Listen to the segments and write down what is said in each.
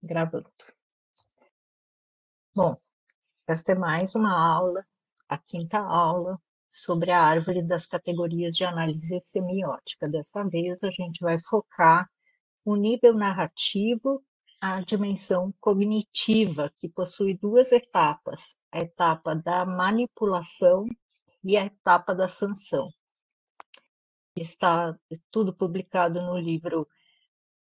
Gravando. Bom, esta é mais uma aula, a quinta aula, sobre a árvore das categorias de análise semiótica. Dessa vez, a gente vai focar o nível narrativo, a dimensão cognitiva, que possui duas etapas: a etapa da manipulação e a etapa da sanção. Está tudo publicado no livro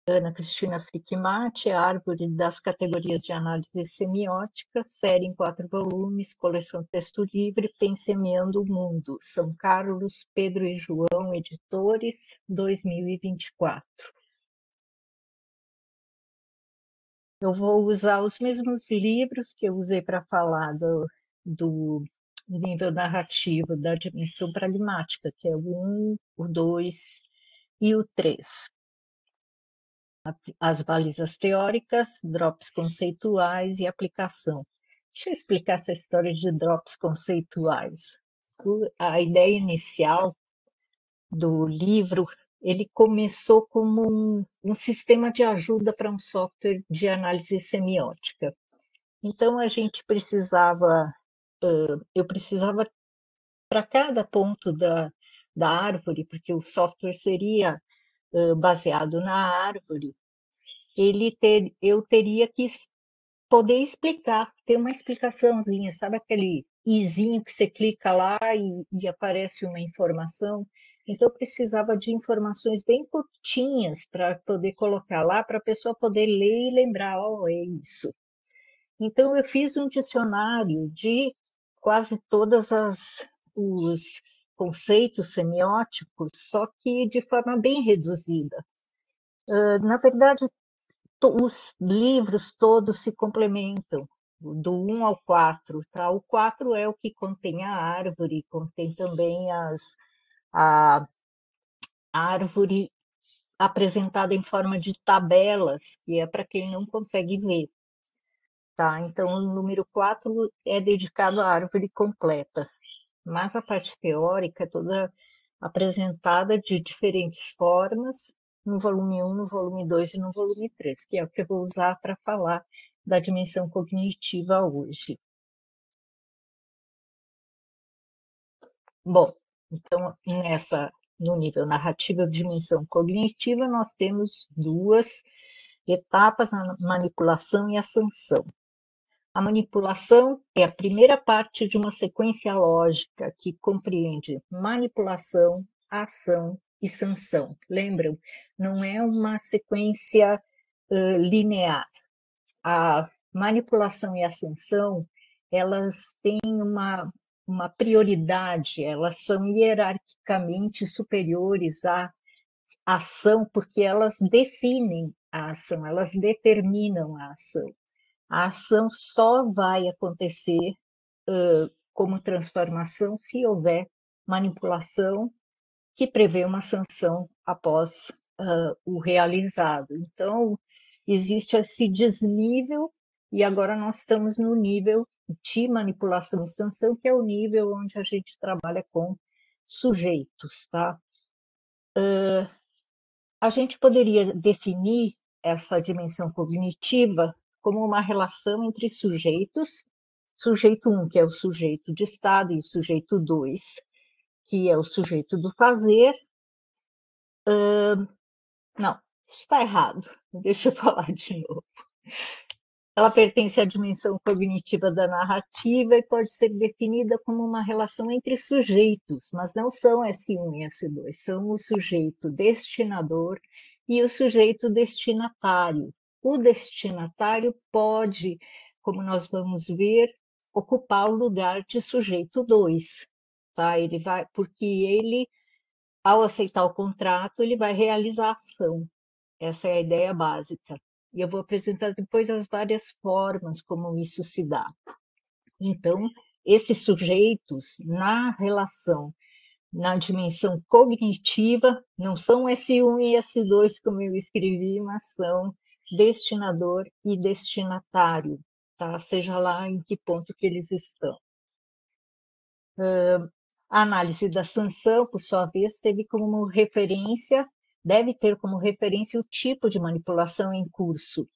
Ana Cristina Flickmatt, Árvore das Categorias de Análise Semiótica, série em 4 volumes, coleção Texto Livre, Pensemeando o Mundo, São Carlos, Pedro e João, editores, 2024. Eu vou usar os mesmos livros que eu usei para falar do nível narrativo da dimensão pragmática, que é o 1, o 2 e o 3. As balizas teóricas, drops conceituais e aplicação. Deixa eu explicar essa história de drops conceituais. A ideia inicial do livro, ele começou como um sistema de ajuda para um software de análise semiótica. Então, eu precisava, para cada ponto da árvore, porque o software seria baseado na árvore, eu teria que poder explicar, ter uma explicaçãozinha, sabe aquele izinho que você clica lá e aparece uma informação? Então, eu precisava de informações bem curtinhas para poder colocar lá, para a pessoa poder ler e lembrar, oh, é isso. Então, eu fiz um dicionário de quase os conceitos semióticos, só que de forma bem reduzida. Na verdade, os livros todos se complementam, do 1 ao 4. Tá? O 4 é o que contém a árvore, contém também a árvore apresentada em forma de tabelas, que é para quem não consegue ver. Tá? Então, o número 4 é dedicado à árvore completa, mas a parte teórica é toda apresentada de diferentes formas no volume 1, no volume 2 e no volume 3, que é o que eu vou usar para falar da dimensão cognitiva hoje. Bom, então, no nível narrativo de dimensão cognitiva, nós temos duas etapas, a manipulação e a sanção. A manipulação é a primeira parte de uma sequência lógica que compreende manipulação, ação e sanção. Lembram? Não é uma sequência linear. A manipulação e a sanção, elas têm uma prioridade, elas são hierarquicamente superiores à ação, porque elas definem a ação, elas determinam a ação. A ação só vai acontecer como transformação se houver manipulação que prevê uma sanção após o realizado. Então, existe esse desnível e agora nós estamos no nível de manipulação e sanção, que é o nível onde a gente trabalha com sujeitos, tá? A gente poderia definir essa dimensão cognitiva como uma relação entre sujeitos, sujeito 1, que é o sujeito de estado, e o sujeito 2, que é o sujeito do fazer. Não, isso está errado. Deixa eu falar de novo. Ela pertence à dimensão cognitiva da narrativa e pode ser definida como uma relação entre sujeitos, mas não são S1 e S2, são o sujeito destinador e o sujeito destinatário. O destinatário pode, como nós vamos ver, ocupar o lugar de sujeito 2, tá? Porque ele, ao aceitar o contrato, ele vai realizar a ação. Essa é a ideia básica. E eu vou apresentar depois as várias formas como isso se dá. Então, esses sujeitos, na relação, na dimensão cognitiva, não são S1 e S2, como eu escrevi, mas são destinador e destinatário, tá? Seja lá em que ponto que eles estão. A análise da sanção, por sua vez, deve ter como referência o tipo de manipulação em curso,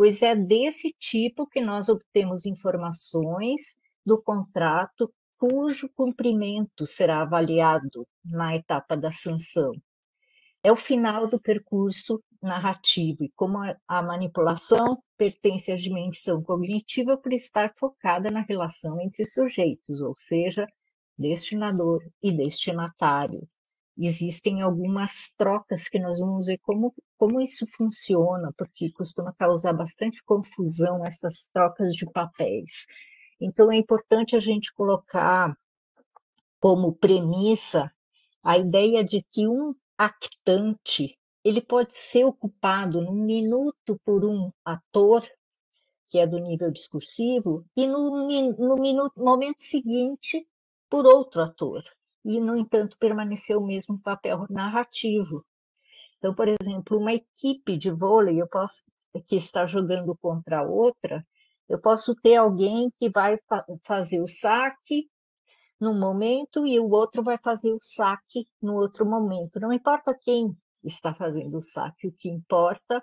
pois é desse tipo que nós obtemos informações do contrato cujo cumprimento será avaliado na etapa da sanção. É o final do percurso narrativo, e como a manipulação pertence à dimensão cognitiva por estar focada na relação entre sujeitos, ou seja, destinador e destinatário. Existem algumas trocas que nós vamos ver como isso funciona, porque costuma causar bastante confusão essas trocas de papéis. Então, é importante a gente colocar como premissa a ideia de que um actante ele pode ser ocupado num minuto por um ator, que é do nível discursivo, e no momento seguinte por outro ator, e, no entanto, permanecer o mesmo papel narrativo. Então, por exemplo, uma equipe de vôlei que está jogando contra outra, eu posso ter alguém que vai fazer o saque num momento e o outro vai fazer o saque no outro momento. Não importa quem está fazendo o saque, o que importa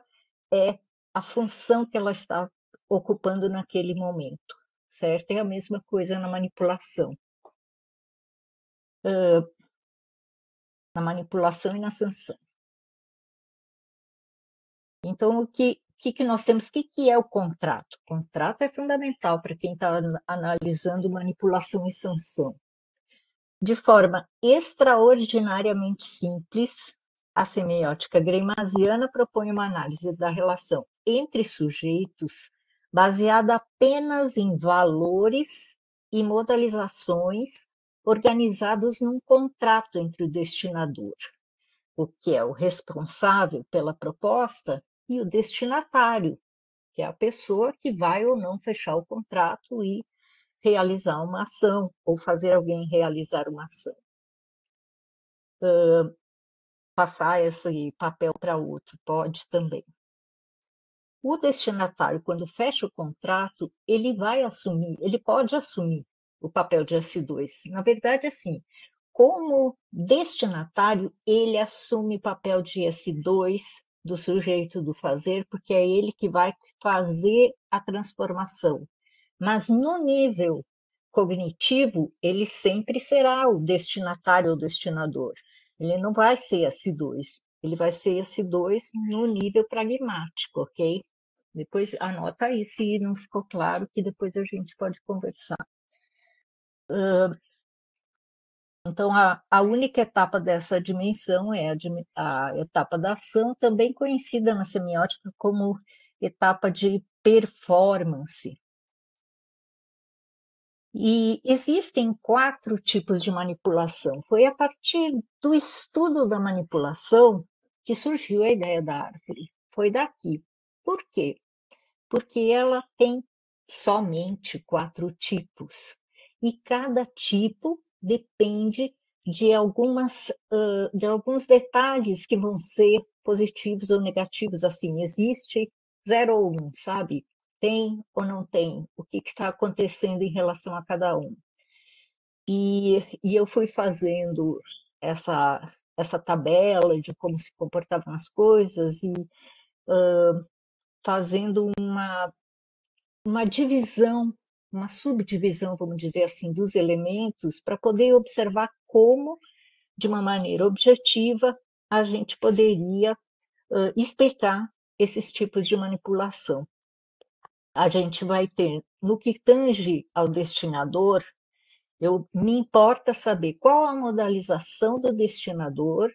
é a função que ela está ocupando naquele momento, certo? É a mesma coisa na manipulação e na sanção. Então, o que nós temos? O que é o contrato? O contrato é fundamental para quem está analisando manipulação e sanção. De forma extraordinariamente simples, a semiótica gramsciana propõe uma análise da relação entre sujeitos baseada apenas em valores e modalizações organizados num contrato entre o destinador, o que é o responsável pela proposta, e o destinatário, que é a pessoa que vai ou não fechar o contrato e realizar uma ação, ou fazer alguém realizar uma ação. Passar esse papel para outro, pode também. O destinatário, quando fecha o contrato, ele pode assumir o papel de S2. Na verdade, assim, como destinatário, ele assume o papel de S2 do sujeito do fazer, porque é ele que vai fazer a transformação. Mas no nível cognitivo, ele sempre será o destinatário ou destinador. Ele não vai ser S2, ele vai ser S2 no nível pragmático, ok? Depois anota aí se não ficou claro, que depois a gente pode conversar. Então, a única etapa dessa dimensão é a etapa da ação, também conhecida na semiótica como etapa de performance. E existem 4 tipos de manipulação. Foi a partir do estudo da manipulação que surgiu a ideia da árvore. Foi daqui. Por quê? Porque ela tem somente 4 tipos. E cada tipo depende de alguns detalhes que vão ser positivos ou negativos. Assim, existe 0 ou 1, sabe? Tem ou não tem? O que está acontecendo em relação a cada um? E eu fui fazendo essa tabela de como se comportavam as coisas e fazendo uma divisão, uma subdivisão, vamos dizer assim, dos elementos, para poder observar como, de uma maneira objetiva, a gente poderia explicar esses tipos de manipulação. A gente vai ter, no que tange ao destinador, me importa saber qual a modalização do destinador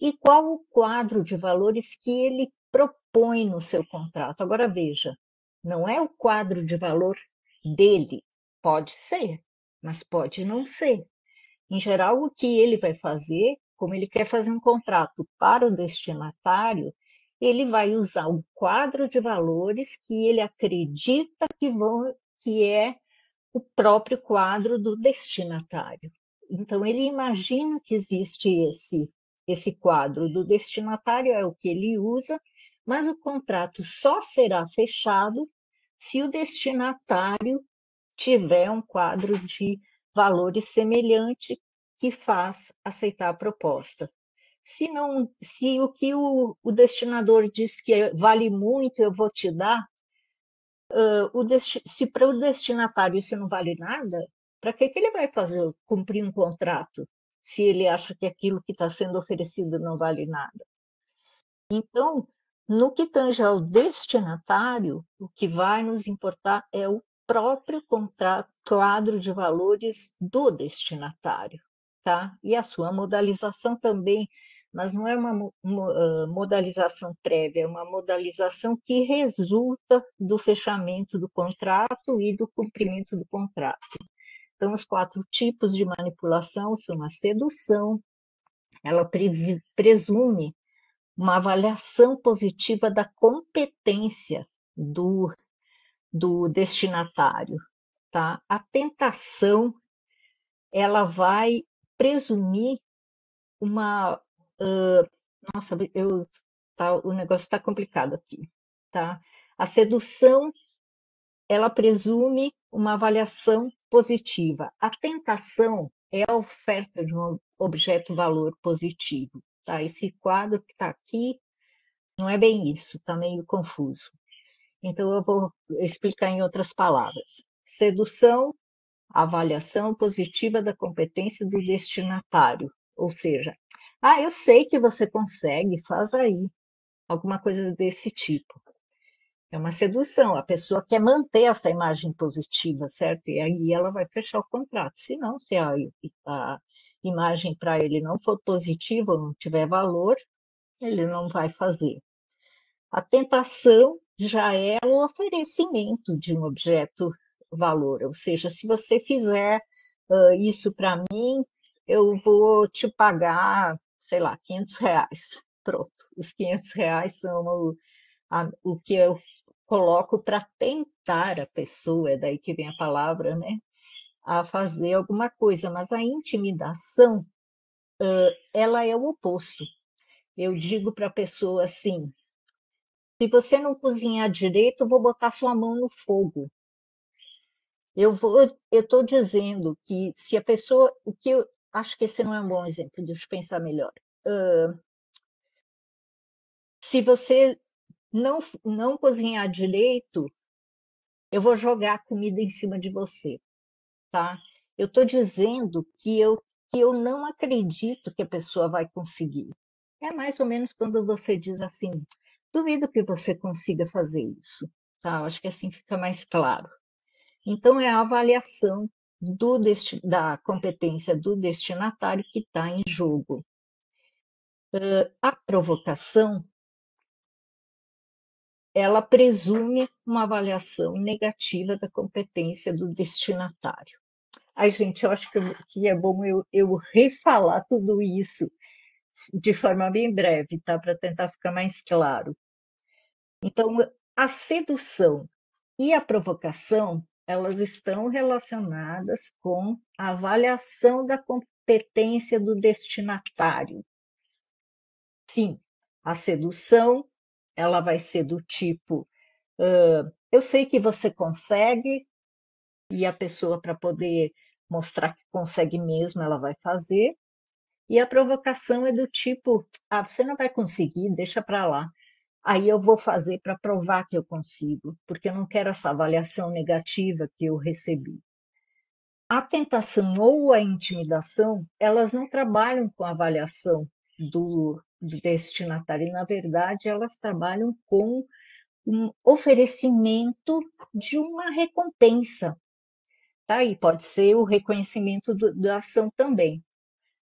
e qual o quadro de valores que ele propõe no seu contrato. Agora veja, não é o quadro de valor dele, pode ser, mas pode não ser. Em geral, o que ele vai fazer, como ele quer fazer um contrato para o destinatário, ele vai usar o quadro de valores que ele acredita que é o próprio quadro do destinatário. Então, ele imagina que existe esse quadro do destinatário, é o que ele usa, mas o contrato só será fechado se o destinatário tiver um quadro de valores semelhante que faz aceitar a proposta. Se o que o destinador diz que vale muito, eu vou te dar, Se para o destinatário isso não vale nada, para que ele vai fazer cumprir um contrato se ele acha que aquilo que está sendo oferecido não vale nada? Então, no que tange ao destinatário, o que vai nos importar é o próprio contrato, quadro de valores do destinatário, tá? E a sua modalização também, mas não é uma modalização prévia, é uma modalização que resulta do fechamento do contrato e do cumprimento do contrato. Então, os 4 tipos de manipulação são a sedução, ela presume uma avaliação positiva da competência do destinatário, tá? A tentação, ela vai presumir uma... nossa, o negócio está complicado aqui, tá? A sedução, ela presume uma avaliação positiva. A tentação é a oferta de um objeto-valor positivo, tá? Esse quadro que está aqui não é bem isso, está meio confuso. Então, eu vou explicar em outras palavras. Sedução, avaliação positiva da competência do destinatário. Ou seja, eu sei que você consegue, faz aí. Alguma coisa desse tipo. É uma sedução. A pessoa quer manter essa imagem positiva, certo? E aí ela vai fechar o contrato. Se não, se a imagem para ele não for positiva ou não tiver valor, ele não vai fazer. A tentação já é o oferecimento de um objeto valor, ou seja, se você fizer isso para mim, eu vou te pagar, sei lá, R$ 500. Pronto, os R$ 500 são o que eu coloco para tentar a pessoa, é daí que vem a palavra, né? A fazer alguma coisa, mas a intimidação, ela é o oposto. Eu digo para a pessoa assim: se você não cozinhar direito, eu vou botar sua mão no fogo. Eu estou dizendo que se a pessoa, o que eu acho que esse não é um bom exemplo, deixa eu pensar melhor. Se você não cozinhar direito, eu vou jogar a comida em cima de você, tá? Eu estou dizendo que eu não acredito que a pessoa vai conseguir. É mais ou menos quando você diz assim: duvido que você consiga fazer isso, tá? Eu acho que assim fica mais claro. Então, é a avaliação da competência do destinatário que está em jogo. A provocação, ela presume uma avaliação negativa da competência do destinatário. Ai, gente, eu acho que é bom eu refalar tudo isso de forma bem breve, tá? Para tentar ficar mais claro. Então, a sedução e a provocação, elas estão relacionadas com a avaliação da competência do destinatário. Sim, a sedução, ela vai ser do tipo, eu sei que você consegue, e a pessoa, para poder mostrar que consegue mesmo, ela vai fazer. E a provocação é do tipo, você não vai conseguir, deixa para lá. Aí eu vou fazer para provar que eu consigo, porque eu não quero essa avaliação negativa que eu recebi. A tentação ou a intimidação, elas não trabalham com a avaliação do destinatário, e, na verdade, elas trabalham com um oferecimento de uma recompensa, tá? E pode ser o reconhecimento da ação também.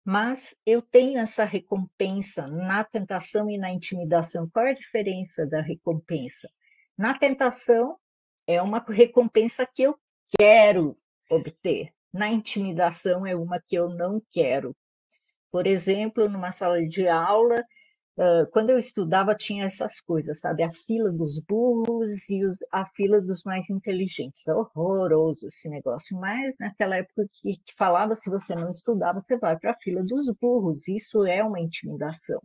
Mas eu tenho essa recompensa na tentação e na intimidação. Qual é a diferença da recompensa? Na tentação, é uma recompensa que eu quero obter. Na intimidação, é uma que eu não quero. Por exemplo, numa sala de aula, quando eu estudava, tinha essas coisas, sabe? A fila dos burros e a fila dos mais inteligentes. É horroroso esse negócio. Mas naquela época que falava, se você não estudar, você vai para a fila dos burros. Isso é uma intimidação,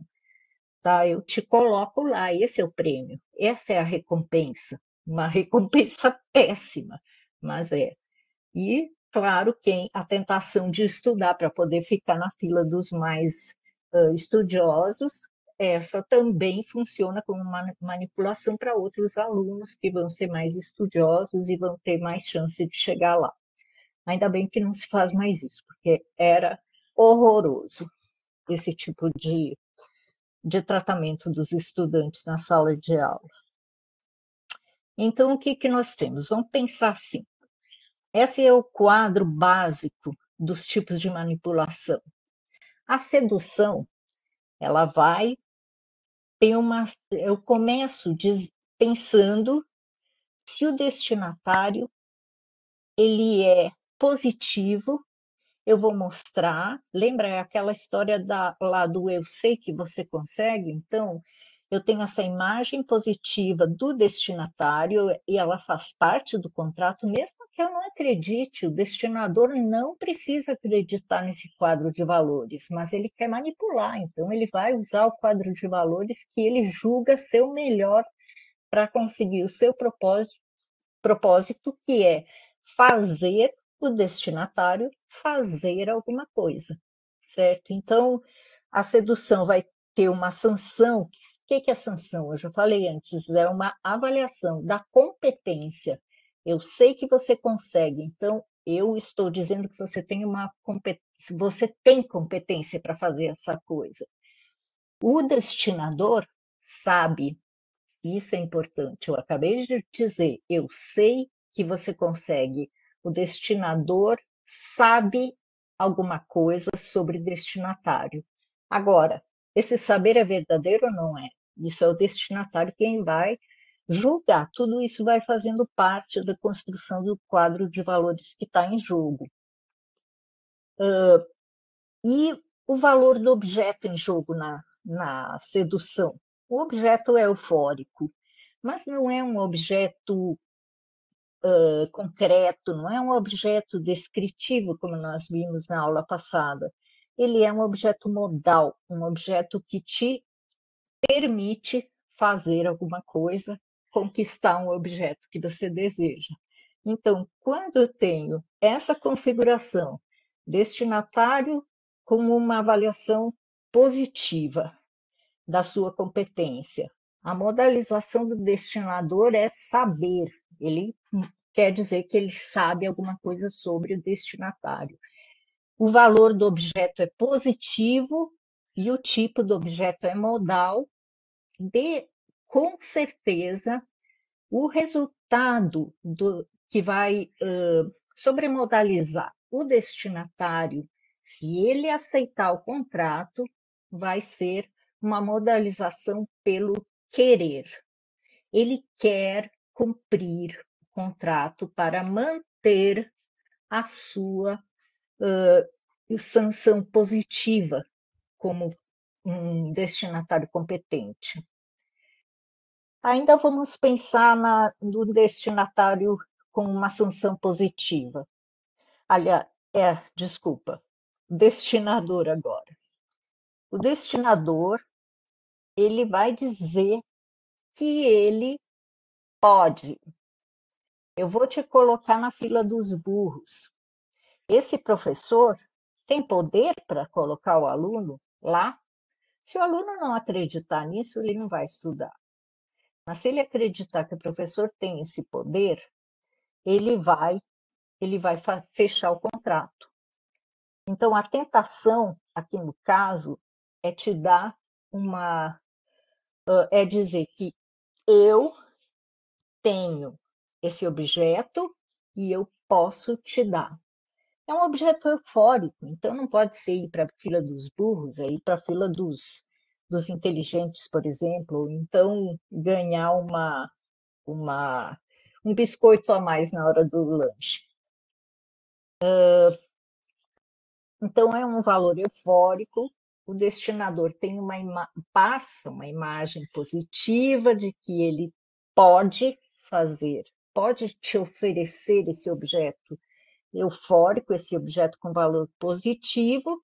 tá? Eu te coloco lá, esse é o prêmio. Essa é a recompensa. Uma recompensa péssima, mas é. E, claro, a tentação de estudar para poder ficar na fila dos mais estudiosos essa também funciona como uma manipulação para outros alunos que vão ser mais estudiosos e vão ter mais chance de chegar lá. Ainda bem que não se faz mais isso, porque era horroroso esse tipo de tratamento dos estudantes na sala de aula. Então, o que nós temos? Vamos pensar assim. Esse é o quadro básico dos tipos de manipulação. A sedução, ela vai ter uma. Eu começo pensando se o destinatário ele é positivo. Eu vou mostrar. Lembra aquela história lá do eu sei que você consegue? Então, eu tenho essa imagem positiva do destinatário e ela faz parte do contrato, mesmo que eu não acredite. O destinador não precisa acreditar nesse quadro de valores, mas ele quer manipular. Então, ele vai usar o quadro de valores que ele julga ser o melhor para conseguir o seu propósito, que é fazer o destinatário fazer alguma coisa, certo? Então, a sedução vai ter uma sanção. O que é sanção? Eu já falei antes, é uma avaliação da competência. Eu sei que você consegue, então eu estou dizendo que você tem uma competência, você tem competência para fazer essa coisa. O destinador sabe. Isso é importante. Eu acabei de dizer, eu sei que você consegue. O destinador sabe alguma coisa sobre destinatário. Agora, esse saber é verdadeiro ou não é? Isso é o destinatário quem vai julgar. Tudo isso vai fazendo parte da construção do quadro de valores que está em jogo. E o valor do objeto em jogo na sedução. O objeto é eufórico, mas não é um objeto concreto, não é um objeto descritivo, como nós vimos na aula passada. Ele é um objeto modal, um objeto que te permite fazer alguma coisa, conquistar um objeto que você deseja. Então, quando eu tenho essa configuração, destinatário como uma avaliação positiva da sua competência, a modalização do destinador é saber, ele quer dizer que ele sabe alguma coisa sobre o destinatário. O valor do objeto é positivo e o tipo do objeto é modal, com certeza, o resultado que vai sobremodalizar o destinatário, se ele aceitar o contrato, vai ser uma modalização pelo querer. Ele quer cumprir o contrato para manter a sua sanção positiva como um destinatário competente. Ainda vamos pensar no destinatário com uma sanção positiva. Aliás, desculpa, destinador agora. O destinador, ele vai dizer que ele pode. Eu vou te colocar na fila dos burros. Esse professor tem poder para colocar o aluno lá? Se o aluno não acreditar nisso, ele não vai estudar. Mas se ele acreditar que o professor tem esse poder, ele vai fechar o contrato. Então, a tentação, aqui no caso, é te dar é dizer que eu tenho esse objeto e eu posso te dar. É um objeto eufórico, então não pode ser ir para a fila dos burros, é ir para a fila dos inteligentes, por exemplo, ou então ganhar um biscoito a mais na hora do lanche. Então, é um valor eufórico, o destinador passa uma imagem positiva de que ele pode fazer, pode te oferecer esse objeto eufórico, esse objeto com valor positivo,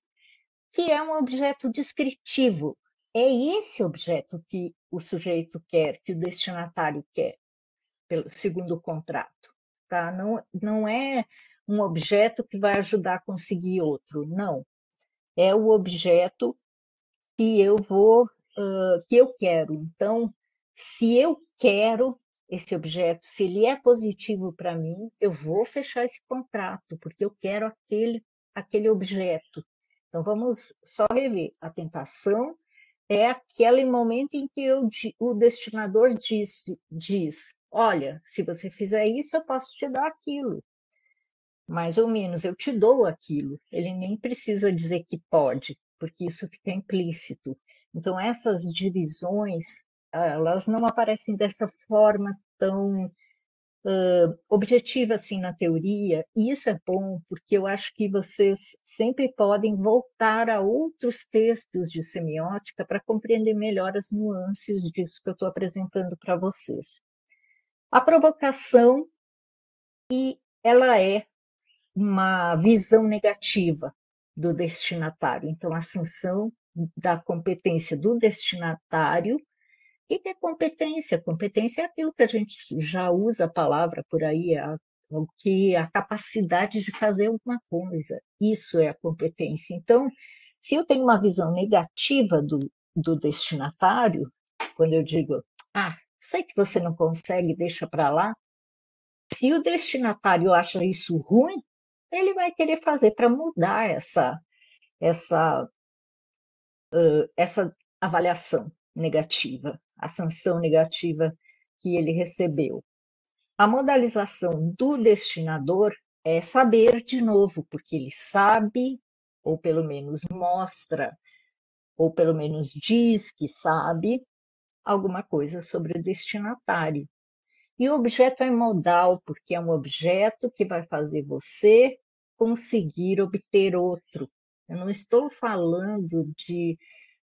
que é um objeto descritivo. É esse objeto que o sujeito quer, que o destinatário quer, segundo o contrato. Tá? Não é um objeto que vai ajudar a conseguir outro, não. É o objeto que eu vou que eu quero. Então, se eu quero esse objeto, se ele é positivo para mim, eu vou fechar esse contrato, porque eu quero aquele objeto. Então, vamos só rever. A tentação é aquele momento em que o destinador diz: olha, se você fizer isso, eu posso te dar aquilo. Mais ou menos, eu te dou aquilo. Ele nem precisa dizer que pode, porque isso fica implícito. Então, essas divisões, elas não aparecem dessa forma tão objetiva assim na teoria, e isso é bom, porque eu acho que vocês sempre podem voltar a outros textos de semiótica para compreender melhor as nuances disso que eu estou apresentando para vocês. A provocação, ela é uma visão negativa do destinatário. Então, a sanção da competência do destinatário. O que é competência? Competência é aquilo que a gente já usa a palavra por aí, a capacidade de fazer alguma coisa. Isso é a competência. Então, se eu tenho uma visão negativa do destinatário, quando eu digo, sei que você não consegue, deixa para lá, se o destinatário acha isso ruim, ele vai querer fazer para mudar essa, essa avaliação negativa, a sanção negativa que ele recebeu. A modalização do destinador é saber de novo, porque ele sabe, ou pelo menos mostra, ou pelo menos diz que sabe alguma coisa sobre o destinatário. E o objeto é modal, porque é um objeto que vai fazer você conseguir obter outro. Eu não estou falando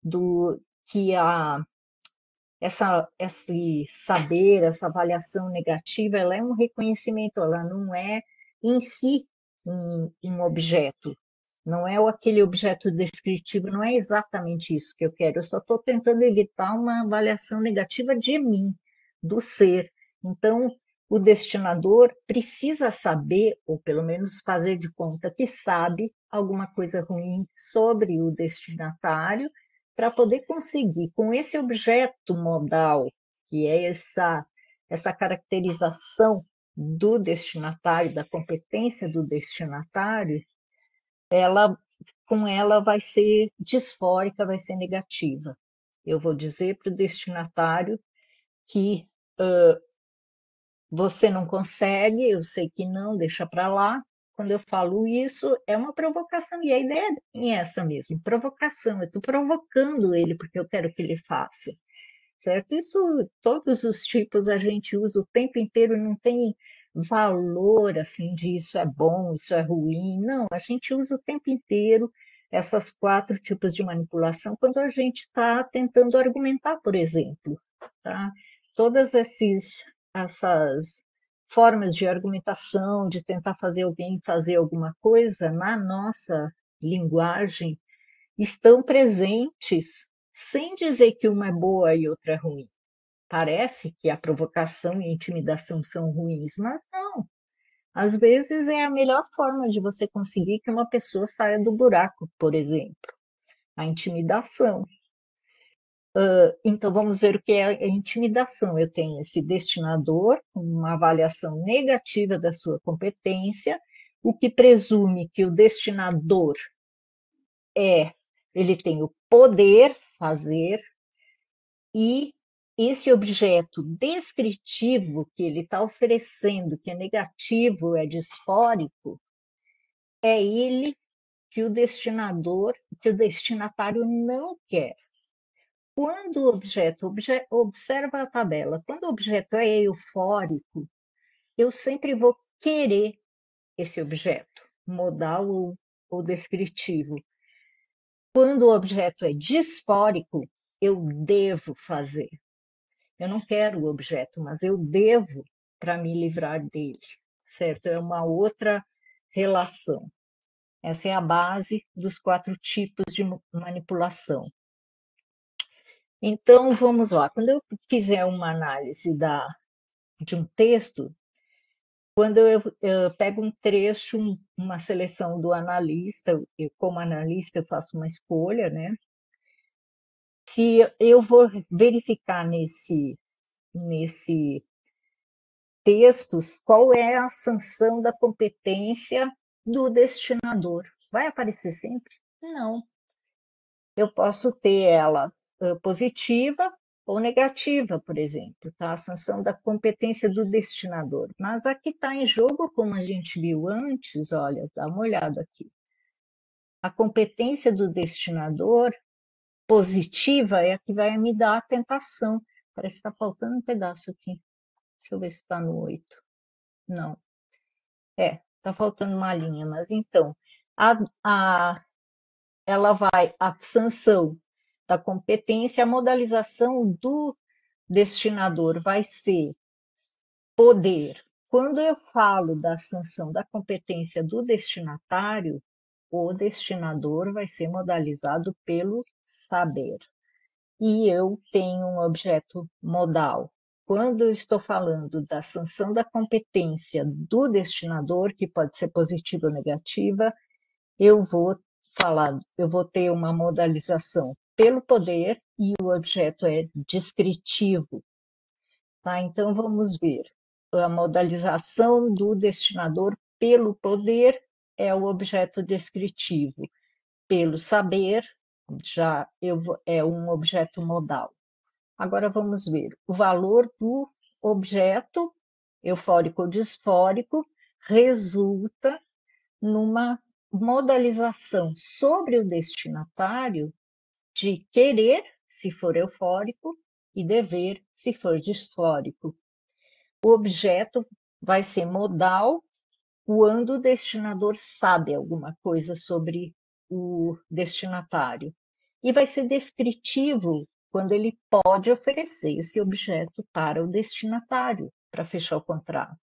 do que esse saber, essa avaliação negativa, ela é um reconhecimento, ela não é em si um objeto. Não é aquele objeto descritivo, não é exatamente isso que eu quero. Eu só estou tentando evitar uma avaliação negativa de mim, do ser. Então, o destinador precisa saber, ou pelo menos fazer de conta que sabe, alguma coisa ruim sobre o destinatário, para poder conseguir, com esse objeto modal, que é essa caracterização do destinatário, da competência do destinatário, com ela vai ser disfórica, vai ser negativa. Eu vou dizer para o destinatário que você não consegue, eu sei que não, deixa para lá. Quando eu falo isso, é uma provocação, e a ideia é essa mesmo, provocação. Eu estou provocando ele porque eu quero que ele faça, certo? Isso, todos os tipos a gente usa o tempo inteiro, não tem valor assim de isso é bom, isso é ruim. Não, a gente usa o tempo inteiro essas quatro tipos de manipulação quando a gente está tentando argumentar, por exemplo, tá? Todas essas formas de argumentação, de tentar fazer alguém fazer alguma coisa na nossa linguagem, estão presentes, sem dizer que uma é boa e outra é ruim. Parece que a provocação e a intimidação são ruins, mas não. Às vezes é a melhor forma de você conseguir que uma pessoa saia do buraco, por exemplo, a intimidação. Então, vamos ver o que é a intimidação. Eu tenho esse destinador, uma avaliação negativa da sua competência, o que presume que o destinador ele tem o poder fazer, e esse objeto descritivo que ele está oferecendo, que é negativo, é disfórico, é ele que o destinatário não quer. Quando o objeto, observa a tabela, quando o objeto é eufórico, eu sempre vou querer esse objeto, modal ou descritivo. Quando o objeto é disfórico, eu devo fazer. Eu não quero o objeto, mas eu devo para me livrar dele, certo? É uma outra relação. Essa é a base dos quatro tipos de manipulação. Então, vamos lá. Quando eu fizer uma análise de um texto, quando eu pego um trecho, uma seleção do analista, eu, como analista, eu faço uma escolha, né? Se eu vou verificar nesse textos qual é a sanção da competência do destinador. Vai aparecer sempre? Não. Eu posso ter ela positiva ou negativa, por exemplo, tá? A sanção da competência do destinador. Mas aqui está em jogo, como a gente viu antes, olha, dá uma olhada aqui. A competência do destinador positiva é a que vai me dar a tentação. Parece que está faltando um pedaço aqui. Deixa eu ver se está no 8. Não. Está faltando uma linha, mas então, a, a, a sanção da competência, a modalização do destinador vai ser poder. Quando eu falo da sanção da competência do destinatário, o destinador vai ser modalizado pelo saber. E eu tenho um objeto modal. Quando eu estou falando da sanção da competência do destinador, que pode ser positiva ou negativa, eu vou ter uma modalização pelo poder e o objeto é descritivo. Tá? Então vamos ver. A modalização do destinador pelo poder é o objeto descritivo. Pelo saber, é um objeto modal. Agora vamos ver. O valor do objeto, eufórico ou disfórico, resulta numa modalização sobre o destinatário de querer, se for eufórico, e dever, se for disfórico. O objeto vai ser modal quando o destinador sabe alguma coisa sobre o destinatário. E vai ser descritivo quando ele pode oferecer esse objeto para o destinatário, para fechar o contrato.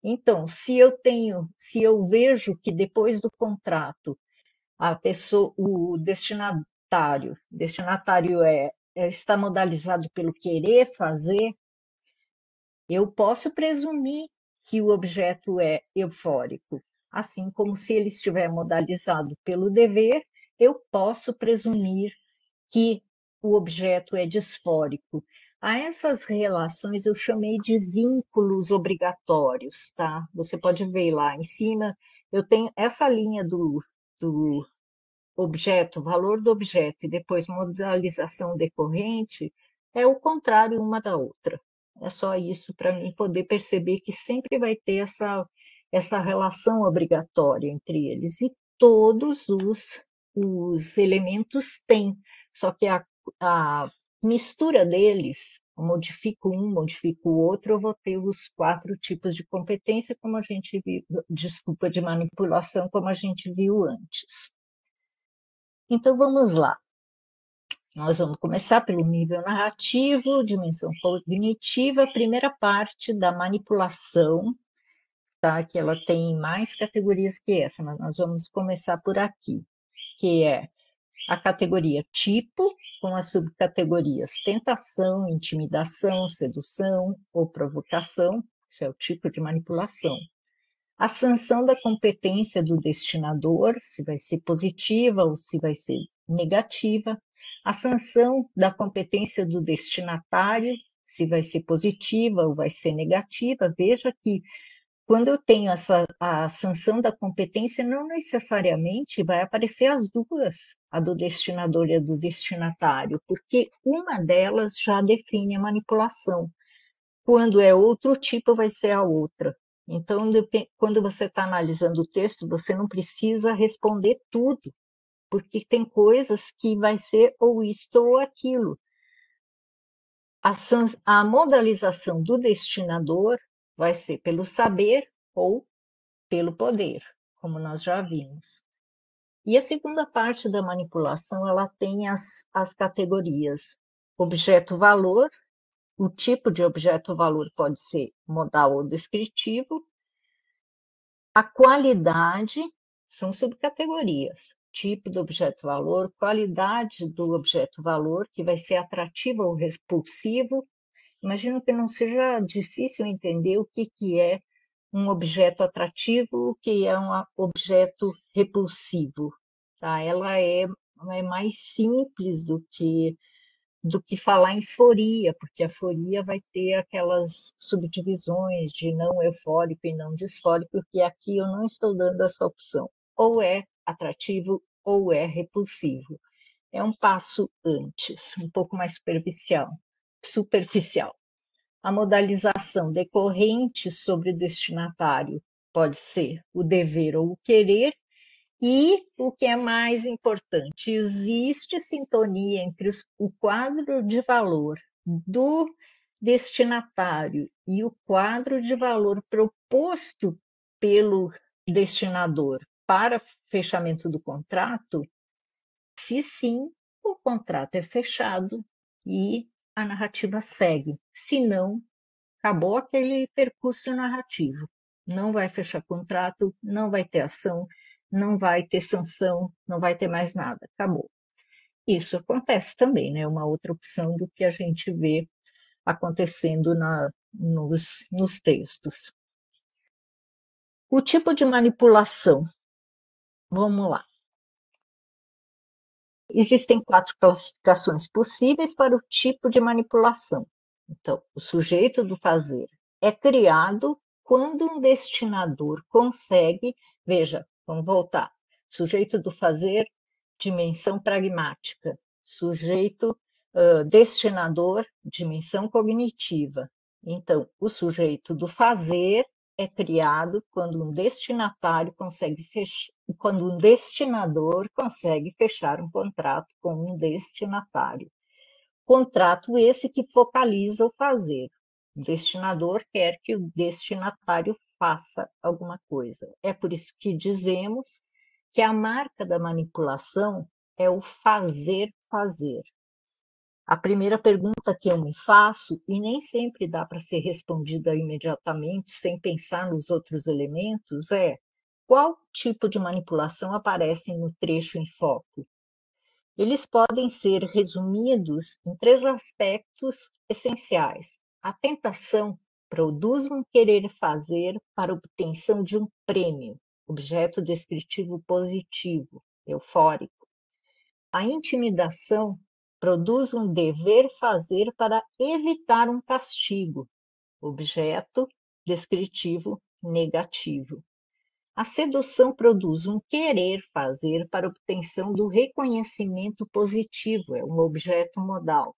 Então, se eu vejo que depois do contrato o destinatário está modalizado pelo querer fazer, eu posso presumir que o objeto é eufórico, assim como se ele estiver modalizado pelo dever, eu posso presumir que o objeto é disfórico. A essas relações eu chamei de vínculos obrigatórios, tá? Você pode ver lá em cima, eu tenho essa linha do objeto, valor do objeto e depois modalização decorrente, é o contrário uma da outra. É só isso para mim poder perceber que sempre vai ter essa relação obrigatória entre eles. E todos os elementos têm, só que a mistura deles, modifico um, modifico o outro, eu vou ter os 4 tipos de competência, como a gente viu, desculpa, de manipulação, como a gente viu antes. Então vamos lá. Nós vamos começar pelo nível narrativo, dimensão cognitiva, primeira parte da manipulação, tá? Que ela tem mais categorias que essa, mas nós vamos começar por aqui, que é a categoria tipo, com as subcategorias tentação, intimidação, sedução ou provocação, isso é o tipo de manipulação. A sanção da competência do destinador, se vai ser positiva ou se vai ser negativa. A sanção da competência do destinatário, se vai ser positiva ou vai ser negativa. Veja que quando eu tenho a sanção da competência, não necessariamente vai aparecer as duas, a do destinador e a do destinatário, porque uma delas já define a manipulação. Quando é outro tipo, vai ser a outra. Então, quando você está analisando o texto, você não precisa responder tudo, porque tem coisas que vai ser ou isto ou aquilo. A modalização do destinador vai ser pelo saber ou pelo poder, como nós já vimos. E a segunda parte da manipulação, ela tem as categorias objeto-valor. O tipo de objeto-valor pode ser modal ou descritivo. A qualidade são subcategorias. Tipo do objeto-valor, qualidade do objeto-valor, que vai ser atrativo ou repulsivo. Imagino que não seja difícil entender o que é um objeto atrativo, o que é um objeto repulsivo. Tá? Ela é mais simples do que do que falar em foria, porque a foria vai ter aquelas subdivisões de não eufórico e não disfórico, que aqui eu não estou dando essa opção. Ou é atrativo ou é repulsivo. É um passo antes, um pouco mais superficial. A modalização decorrente sobre o destinatário pode ser o dever ou o querer, e o que é mais importante, existe sintonia entre o quadro de valor do destinatário e o quadro de valor proposto pelo destinador para fechamento do contrato? Se sim, o contrato é fechado e a narrativa segue. Se não, acabou aquele percurso narrativo. Não vai fechar contrato, não vai ter ação, não vai ter sanção, não vai ter mais nada. Acabou. Isso acontece também, né? Uma outra opção do que a gente vê acontecendo nos textos. O tipo de manipulação. Vamos lá. Existem 4 classificações possíveis para o tipo de manipulação. Então, o sujeito do fazer é criado quando um destinador consegue, veja, vamos voltar, sujeito do fazer, dimensão pragmática, sujeito destinador, dimensão cognitiva. Então, o sujeito do fazer é criado quando um destinatário consegue fechar, quando um destinador consegue fechar um contrato com um destinatário. Contrato esse que focaliza o fazer. O destinador quer que o destinatário faça alguma coisa. É por isso que dizemos que a marca da manipulação é o fazer fazer. A primeira pergunta que eu me faço, e nem sempre dá para ser respondida imediatamente, sem pensar nos outros elementos, é: qual tipo de manipulação aparece no trecho em foco? Eles podem ser resumidos em 3 aspectos essenciais. A tentação produz um querer fazer para obtenção de um prêmio, objeto descritivo positivo, eufórico. A intimidação produz um dever fazer para evitar um castigo, objeto descritivo negativo. A sedução produz um querer fazer para obtenção do reconhecimento positivo, é um objeto modal.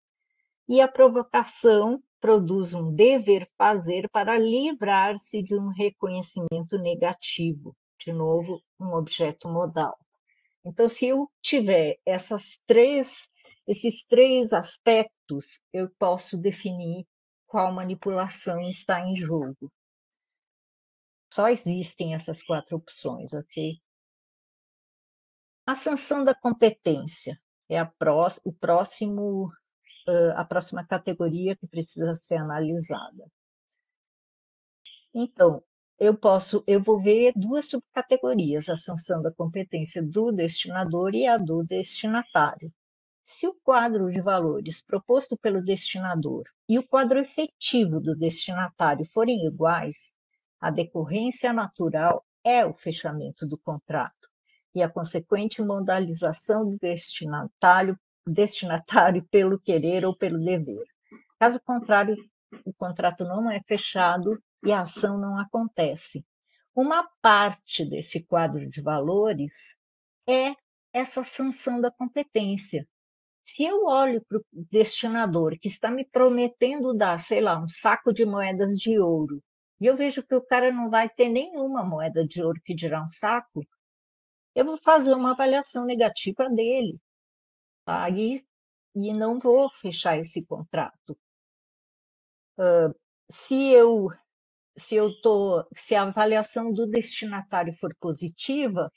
E a provocação produz um dever fazer para livrar-se de um reconhecimento negativo, de novo, um objeto modal. Então, se eu tiver esses três aspectos, eu posso definir qual manipulação está em jogo. Só existem essas 4 opções, ok? A sanção da competência é a próxima categoria que precisa ser analisada. Então, eu vou ver 2 subcategorias, a sanção da competência do destinador e a do destinatário. Se o quadro de valores proposto pelo destinador e o quadro efetivo do destinatário forem iguais, a decorrência natural é o fechamento do contrato e a consequente modalização do destinatário pelo querer ou pelo dever. Caso contrário, o contrato não é fechado e a ação não acontece. Uma parte desse quadro de valores é essa sanção da competência. Se eu olho para o destinador que está me prometendo dar, sei lá, um saco de moedas de ouro, e eu vejo que o cara não vai ter nenhuma moeda de ouro que dirá um saco, eu vou fazer uma avaliação negativa dele, tá? E não vou fechar esse contrato. Se eu, se a avaliação do destinatário for positiva,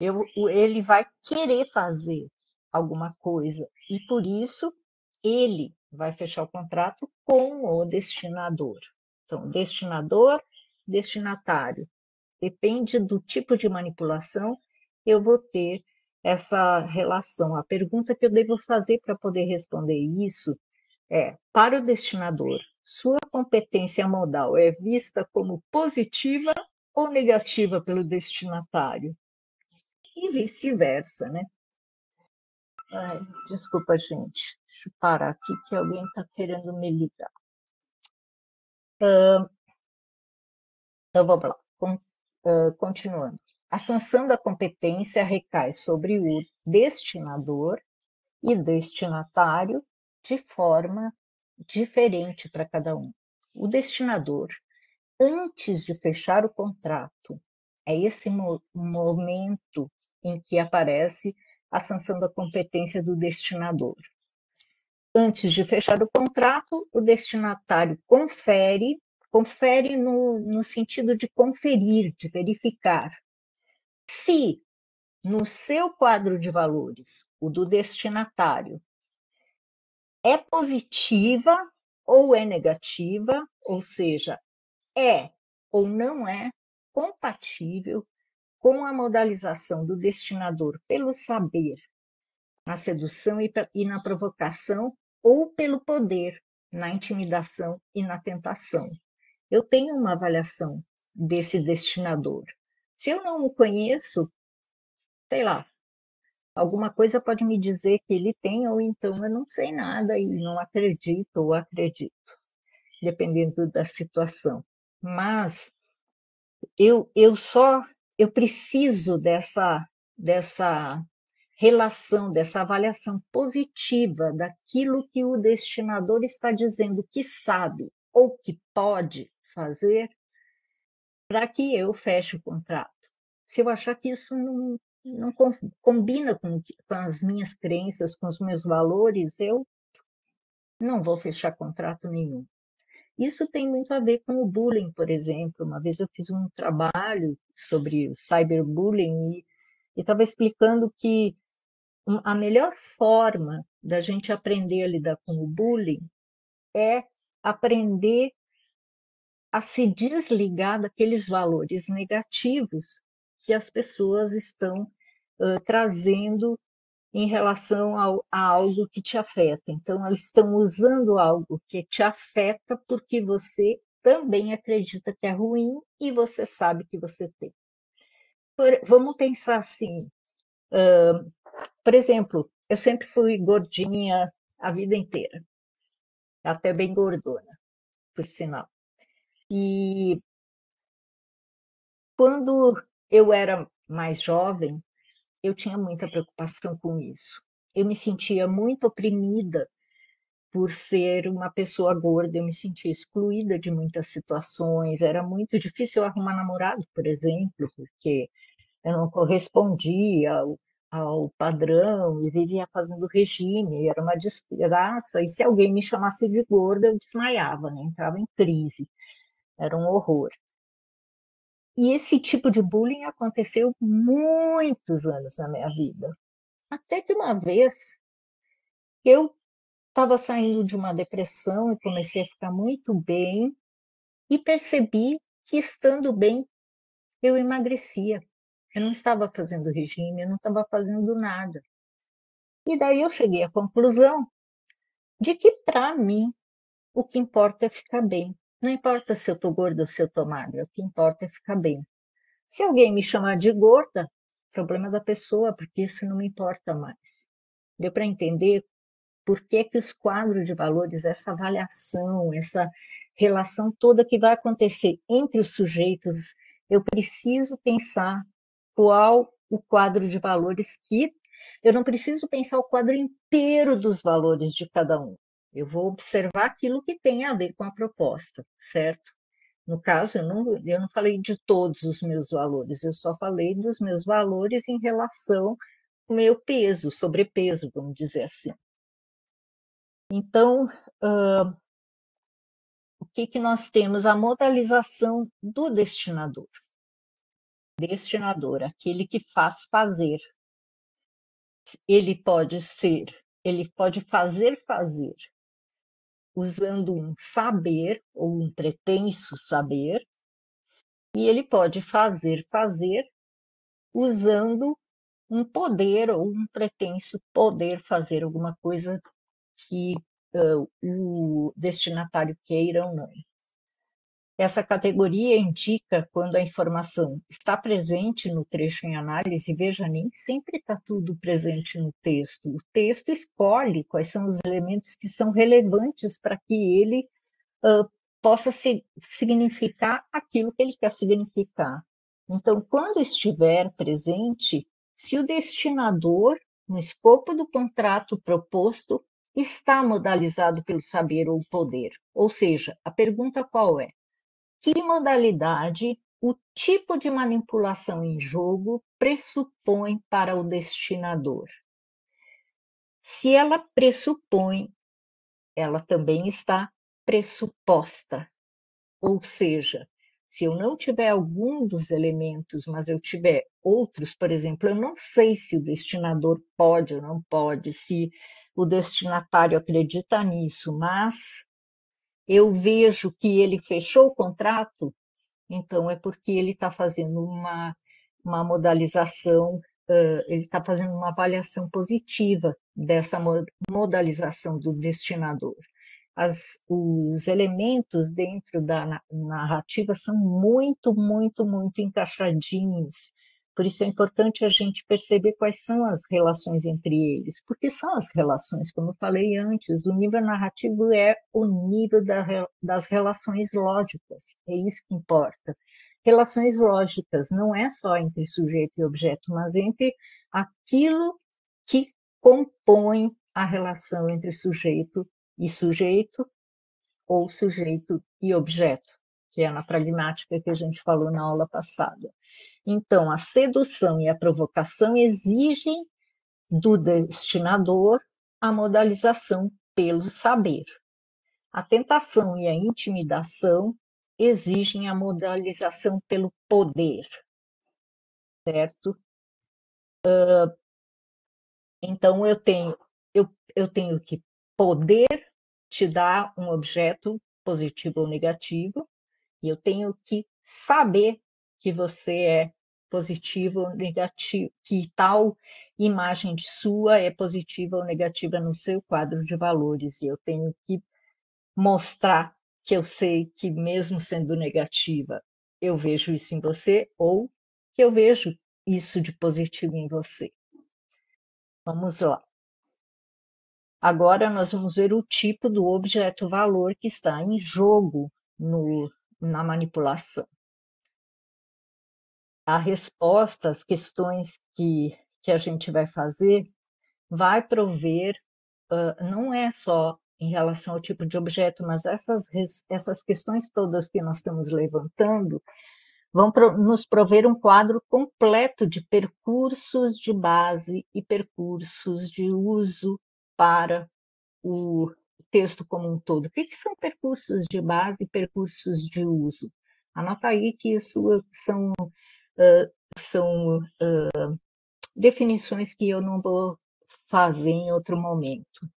ele vai querer fazer alguma coisa e por isso ele vai fechar o contrato com o destinador. Então, destinador, destinatário. Depende do tipo de manipulação, eu vou ter essa relação. A pergunta que eu devo fazer para poder responder isso é: para o destinador, sua competência modal é vista como positiva ou negativa pelo destinatário? E vice-versa, né? Ai, desculpa, gente. Deixa eu parar aqui que alguém está querendo me ligar. Então, vamos lá. Continuando. A sanção da competência recai sobre o destinador e destinatário de forma diferente para cada um. O destinador, antes de fechar o contrato, é esse momento em que aparece a sanção da competência do destinador. Antes de fechar o contrato, o destinatário confere no sentido de conferir, de verificar. Se no seu quadro de valores, o do destinatário, é positiva ou é negativa, ou seja, é ou não é compatível com a modalização do destinador pelo saber, na sedução e na provocação, ou pelo poder, na intimidação e na tentação. Eu tenho uma avaliação desse destinador. Se eu não o conheço, sei lá, alguma coisa pode me dizer que ele tem, ou então eu não sei nada e não acredito ou acredito, dependendo da situação. Mas eu preciso dessa relação, dessa avaliação positiva daquilo que o destinador está dizendo que sabe ou que pode fazer para que eu feche o contrato. Se eu achar que isso não combina com as minhas crenças, com os meus valores, eu não vou fechar contrato nenhum. Isso tem muito a ver com o bullying, por exemplo. Uma vez eu fiz um trabalho sobre o cyberbullying e estava explicando que a melhor forma da gente aprender a lidar com o bullying é aprender a se desligar daqueles valores negativos que as pessoas estão trazendo em relação a algo que te afeta. Então, elas estão usando algo que te afeta porque você também acredita que é ruim e você sabe que você tem. Vamos pensar assim, por exemplo, eu sempre fui gordinha a vida inteira, até bem gordona, por sinal. E quando eu era mais jovem, eu tinha muita preocupação com isso. Eu me sentia muito oprimida por ser uma pessoa gorda, eu me sentia excluída de muitas situações. Era muito difícil arrumar namorado, por exemplo, porque eu não correspondia ao padrão e vivia fazendo regime, era uma desgraça. E se alguém me chamasse de gorda, eu desmaiava, né? Entrava em crise, era um horror. E esse tipo de bullying aconteceu muitos anos na minha vida. Até que uma vez eu estava saindo de uma depressão e comecei a ficar muito bem e percebi que estando bem eu emagrecia. Eu não estava fazendo regime, eu não estava fazendo nada. E daí eu cheguei à conclusão de que para mim o que importa é ficar bem. Não importa se eu estou gorda ou se eu estou magra, o que importa é ficar bem. Se alguém me chamar de gorda, problema da pessoa, porque isso não me importa mais. Deu para entender por que que os quadros de valores, essa avaliação, essa relação toda que vai acontecer entre os sujeitos, eu preciso pensar qual o quadro de valores que eu não preciso pensar o quadro inteiro dos valores de cada um. Eu vou observar aquilo que tem a ver com a proposta, certo? No caso, eu não falei de todos os meus valores, eu só falei dos meus valores em relação ao meu peso, sobrepeso, vamos dizer assim. Então, o que que nós temos? A modalização do destinador. Destinador, aquele que faz fazer. Ele pode ser, ele pode fazer, usando um saber ou um pretenso saber, e ele pode fazer, usando um poder ou um pretenso poder fazer alguma coisa que o destinatário queira ou não. Essa categoria indica quando a informação está presente no trecho em análise. Veja, nem sempre está tudo presente no texto. O texto escolhe quais são os elementos que são relevantes para que ele possa significar aquilo que ele quer significar. Então, quando estiver presente, se o destinador, no escopo do contrato proposto, está modalizado pelo saber ou poder. Ou seja, a pergunta qual é? Que modalidade o tipo de manipulação em jogo pressupõe para o destinador? Se ela pressupõe, ela também está pressuposta. Ou seja, se eu não tiver algum dos elementos, mas eu tiver outros, por exemplo, eu não sei se o destinador pode ou não pode, se o destinatário acredita nisso, mas eu vejo que ele fechou o contrato, então é porque ele está fazendo uma modalização, ele está fazendo uma avaliação positiva dessa modalização do destinador. Os elementos dentro da narrativa são muito, muito, muito encaixadinhos. Por isso é importante a gente perceber quais são as relações entre eles, porque são as relações, como eu falei antes, o nível narrativo é o nível das relações lógicas, é isso que importa. Relações lógicas não é só entre sujeito e objeto, mas entre aquilo que compõe a relação entre sujeito e sujeito, ou sujeito e objeto, que é na pragmática que a gente falou na aula passada. Então, a sedução e a provocação exigem do destinador a modalização pelo saber. A tentação e a intimidação exigem a modalização pelo poder, certo? Então, eu tenho que poder te dar um objeto positivo ou negativo, e eu tenho que saber que você é positivo ou negativo, que tal imagem de sua é positiva ou negativa no seu quadro de valores. E eu tenho que mostrar que eu sei que, mesmo sendo negativa, eu vejo isso em você, ou que eu vejo isso de positivo em você. Vamos lá. Agora nós vamos ver o tipo do objeto valor que está em jogo na manipulação. A resposta às questões que a gente vai fazer vai prover, não é só em relação ao tipo de objeto, mas essas questões todas que nós estamos levantando vão nos prover um quadro completo de percursos de base e percursos de uso para o texto como um todo. O que são percursos de base e percursos de uso? Anota aí que isso são definições que eu não vou fazer em outro momento.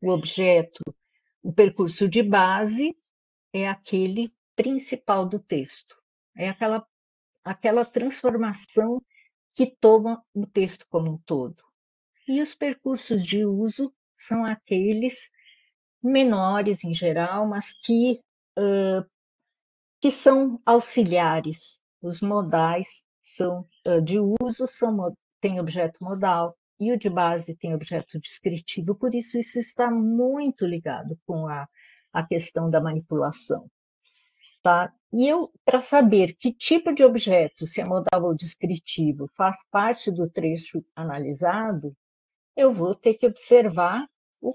O objeto, o percurso de base é aquele principal do texto. É aquela transformação que toma o texto como um todo. E os percursos de uso são aqueles menores em geral, mas que são auxiliares. Os modais são de uso, têm objeto modal, e o de base tem objeto descritivo, por isso está muito ligado com a questão da manipulação. Tá? E para saber que tipo de objeto, se é modal ou descritivo, faz parte do trecho analisado, eu vou ter que observar o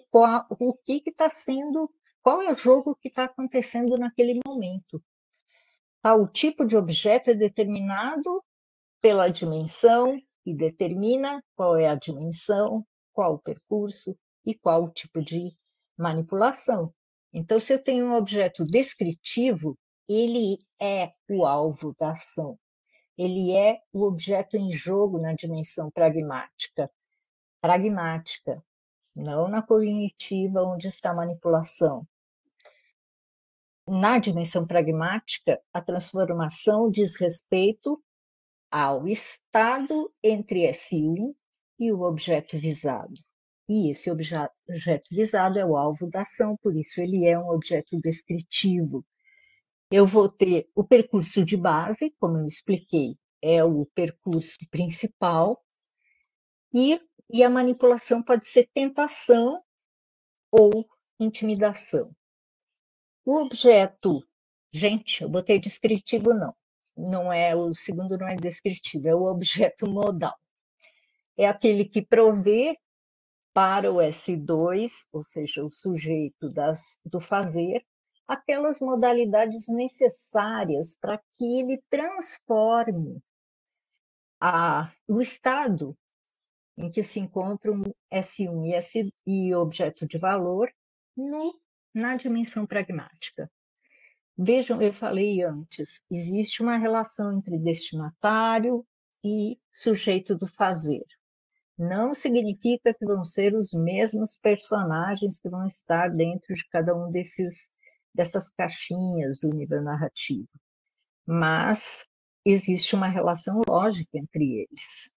que está sendo, qual é o jogo que está acontecendo naquele momento. Tá? O tipo de objeto é determinado pela dimensão e determina qual é a dimensão, qual o percurso e qual o tipo de manipulação. Então, se eu tenho um objeto descritivo, ele é o alvo da ação. Ele é o objeto em jogo na dimensão pragmática. Pragmática, não na cognitiva, onde está a manipulação. Na dimensão pragmática, a transformação diz respeito ao estado entre S1 e o objeto visado. E esse objeto visado é o alvo da ação, por isso ele é um objeto descritivo. Eu vou ter o percurso de base, como eu expliquei, é o percurso principal, e a manipulação pode ser tentação ou intimidação. O objeto, gente, eu botei descritivo não. Não é o segundo, não é descritivo, é o objeto modal. É aquele que provê para o S2, ou seja, o sujeito do fazer, aquelas modalidades necessárias para que ele transforme o estado em que se encontram S1 e objeto de valor na dimensão pragmática. Vejam, eu falei antes, existe uma relação entre destinatário e sujeito do fazer. Não significa que vão ser os mesmos personagens que vão estar dentro de cada um dessas caixinhas do nível narrativo, mas existe uma relação lógica entre eles.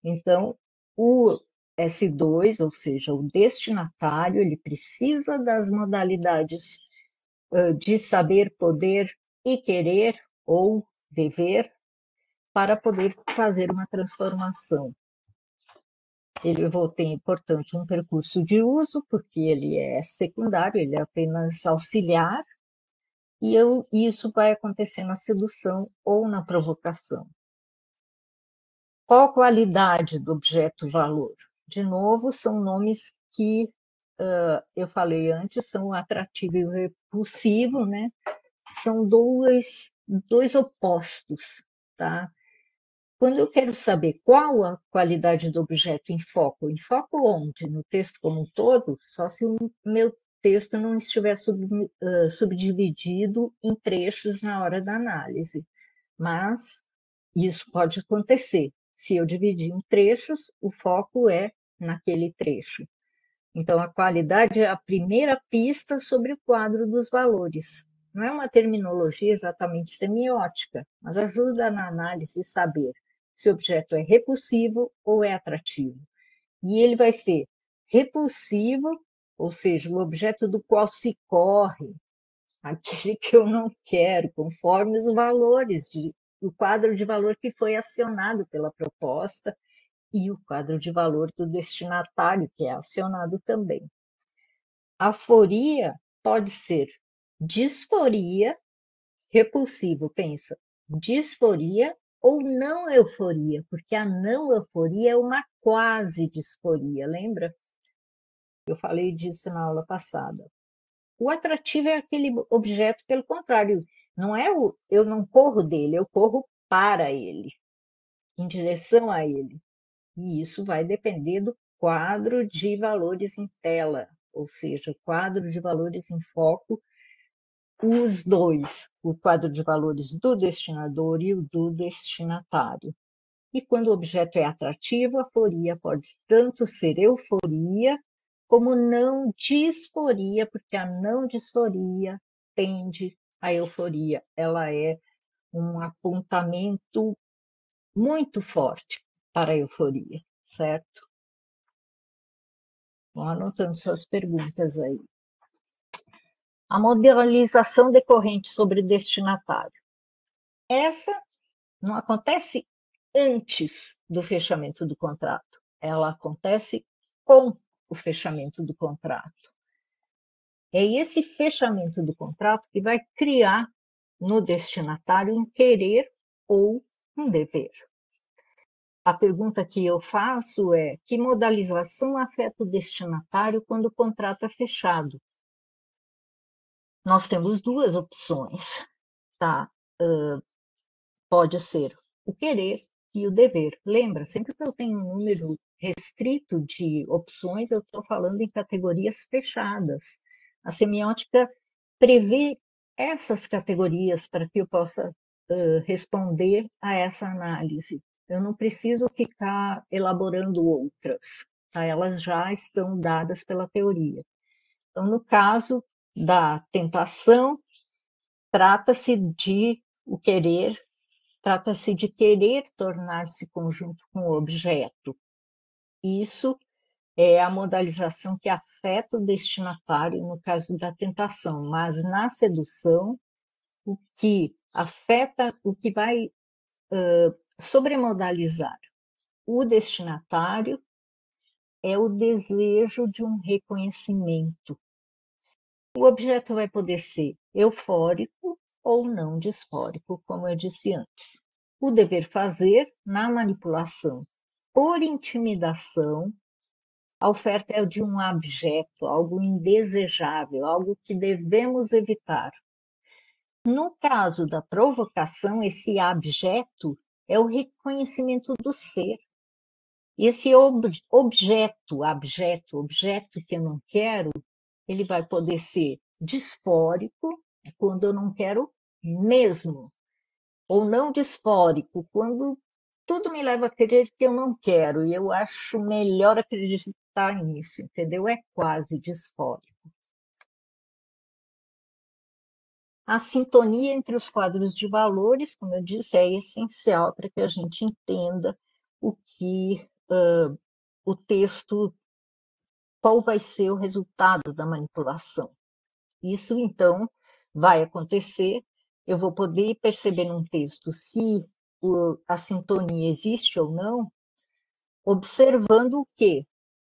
Então, o S2, ou seja, o destinatário, ele precisa das modalidades de saber, poder e querer ou dever para poder fazer uma transformação. Ele tem, portanto, um percurso de uso, porque ele é secundário, ele é apenas auxiliar, e isso vai acontecer na sedução ou na provocação. Qual a qualidade do objeto valor? De novo, são nomes que eu falei antes, são atrativo e repulsivo, né? São dois opostos, tá? Quando eu quero saber qual a qualidade do objeto enfoco onde? No texto como um todo? Só se o meu texto não estiver subdividido em trechos na hora da análise. Mas isso pode acontecer. Se eu dividir em trechos, o foco é naquele trecho. Então, a qualidade é a primeira pista sobre o quadro dos valores. Não é uma terminologia exatamente semiótica, mas ajuda na análise saber se o objeto é repulsivo ou é atrativo. E ele vai ser repulsivo, ou seja, o objeto do qual se corre, aquele que eu não quero, conforme os valores, o quadro de valor que foi acionado pela proposta e o quadro de valor do destinatário, que é acionado também. Aforia pode ser disforia, repulsivo, pensa, disforia ou não euforia, porque a não euforia é uma quase disforia, lembra? Eu falei disso na aula passada. O atrativo é aquele objeto, pelo contrário, não é eu não corro dele, eu corro para ele, em direção a ele. E isso vai depender do quadro de valores em tela, ou seja, o quadro de valores em foco, os dois, o quadro de valores do destinador e o do destinatário. E quando o objeto é atrativo, a aforia pode tanto ser euforia como não disforia, porque a não disforia tende à euforia. Ela é um apontamento muito forte para a euforia, certo? Vão anotando suas perguntas aí. A modelização decorrente sobre destinatário. Essa não acontece antes do fechamento do contrato, ela acontece com o fechamento do contrato. É esse fechamento do contrato que vai criar no destinatário um querer ou um dever. A pergunta que eu faço é: que modalização afeta o destinatário quando o contrato é fechado? Nós temos duas opções, tá? Pode ser o querer e o dever. Lembra, sempre que eu tenho um número restrito de opções, eu estou falando em categorias fechadas. A semiótica prevê essas categorias para que eu possa responder a essa análise. Eu não preciso ficar elaborando outras, tá? Elas já estão dadas pela teoria. Então, no caso da tentação, trata-se de o querer, trata-se de querer tornar-se conjunto com o objeto. Isso é a modalização que afeta o destinatário no caso da tentação, mas na sedução o que afeta, o que vai sobremodalizar o destinatário é o desejo de um reconhecimento. O objeto vai poder ser eufórico ou não disfórico, como eu disse antes. O dever fazer na manipulação por intimidação, a oferta é de um objeto, algo indesejável, algo que devemos evitar. No caso da provocação, esse objeto é o reconhecimento do ser. Esse objeto que eu não quero, ele vai poder ser disfórico, quando eu não quero mesmo, ou não disfórico, quando tudo me leva a crer que eu não quero, e eu acho melhor acreditar nisso, entendeu? É quase disfórico. A sintonia entre os quadros de valores, como eu disse, é essencial para que a gente entenda o que o texto, qual vai ser o resultado da manipulação. Isso, então, vai acontecer. Eu vou poder perceber num texto se a sintonia existe ou não, observando o quê?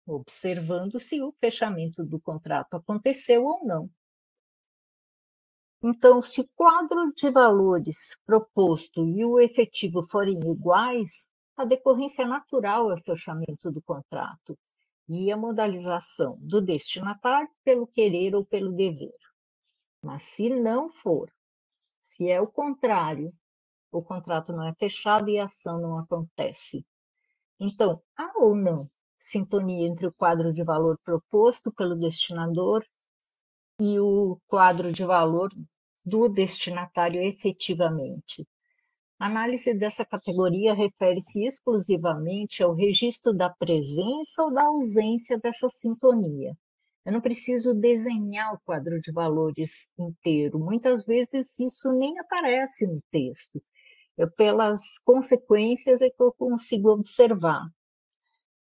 Observando se o fechamento do contrato aconteceu ou não. Então, se o quadro de valores proposto e o efetivo forem iguais, a decorrência natural é o fechamento do contrato e a modalização do destinatário pelo querer ou pelo dever. Mas se não for, se é o contrário, o contrato não é fechado e a ação não acontece. Então, há ou não sintonia entre o quadro de valor proposto pelo destinador e o quadro de valor do destinatário efetivamente? A análise dessa categoria refere-se exclusivamente ao registro da presença ou da ausência dessa sintonia. Eu não preciso desenhar o quadro de valores inteiro. Muitas vezes isso nem aparece no texto. Pelas consequências é que eu consigo observar.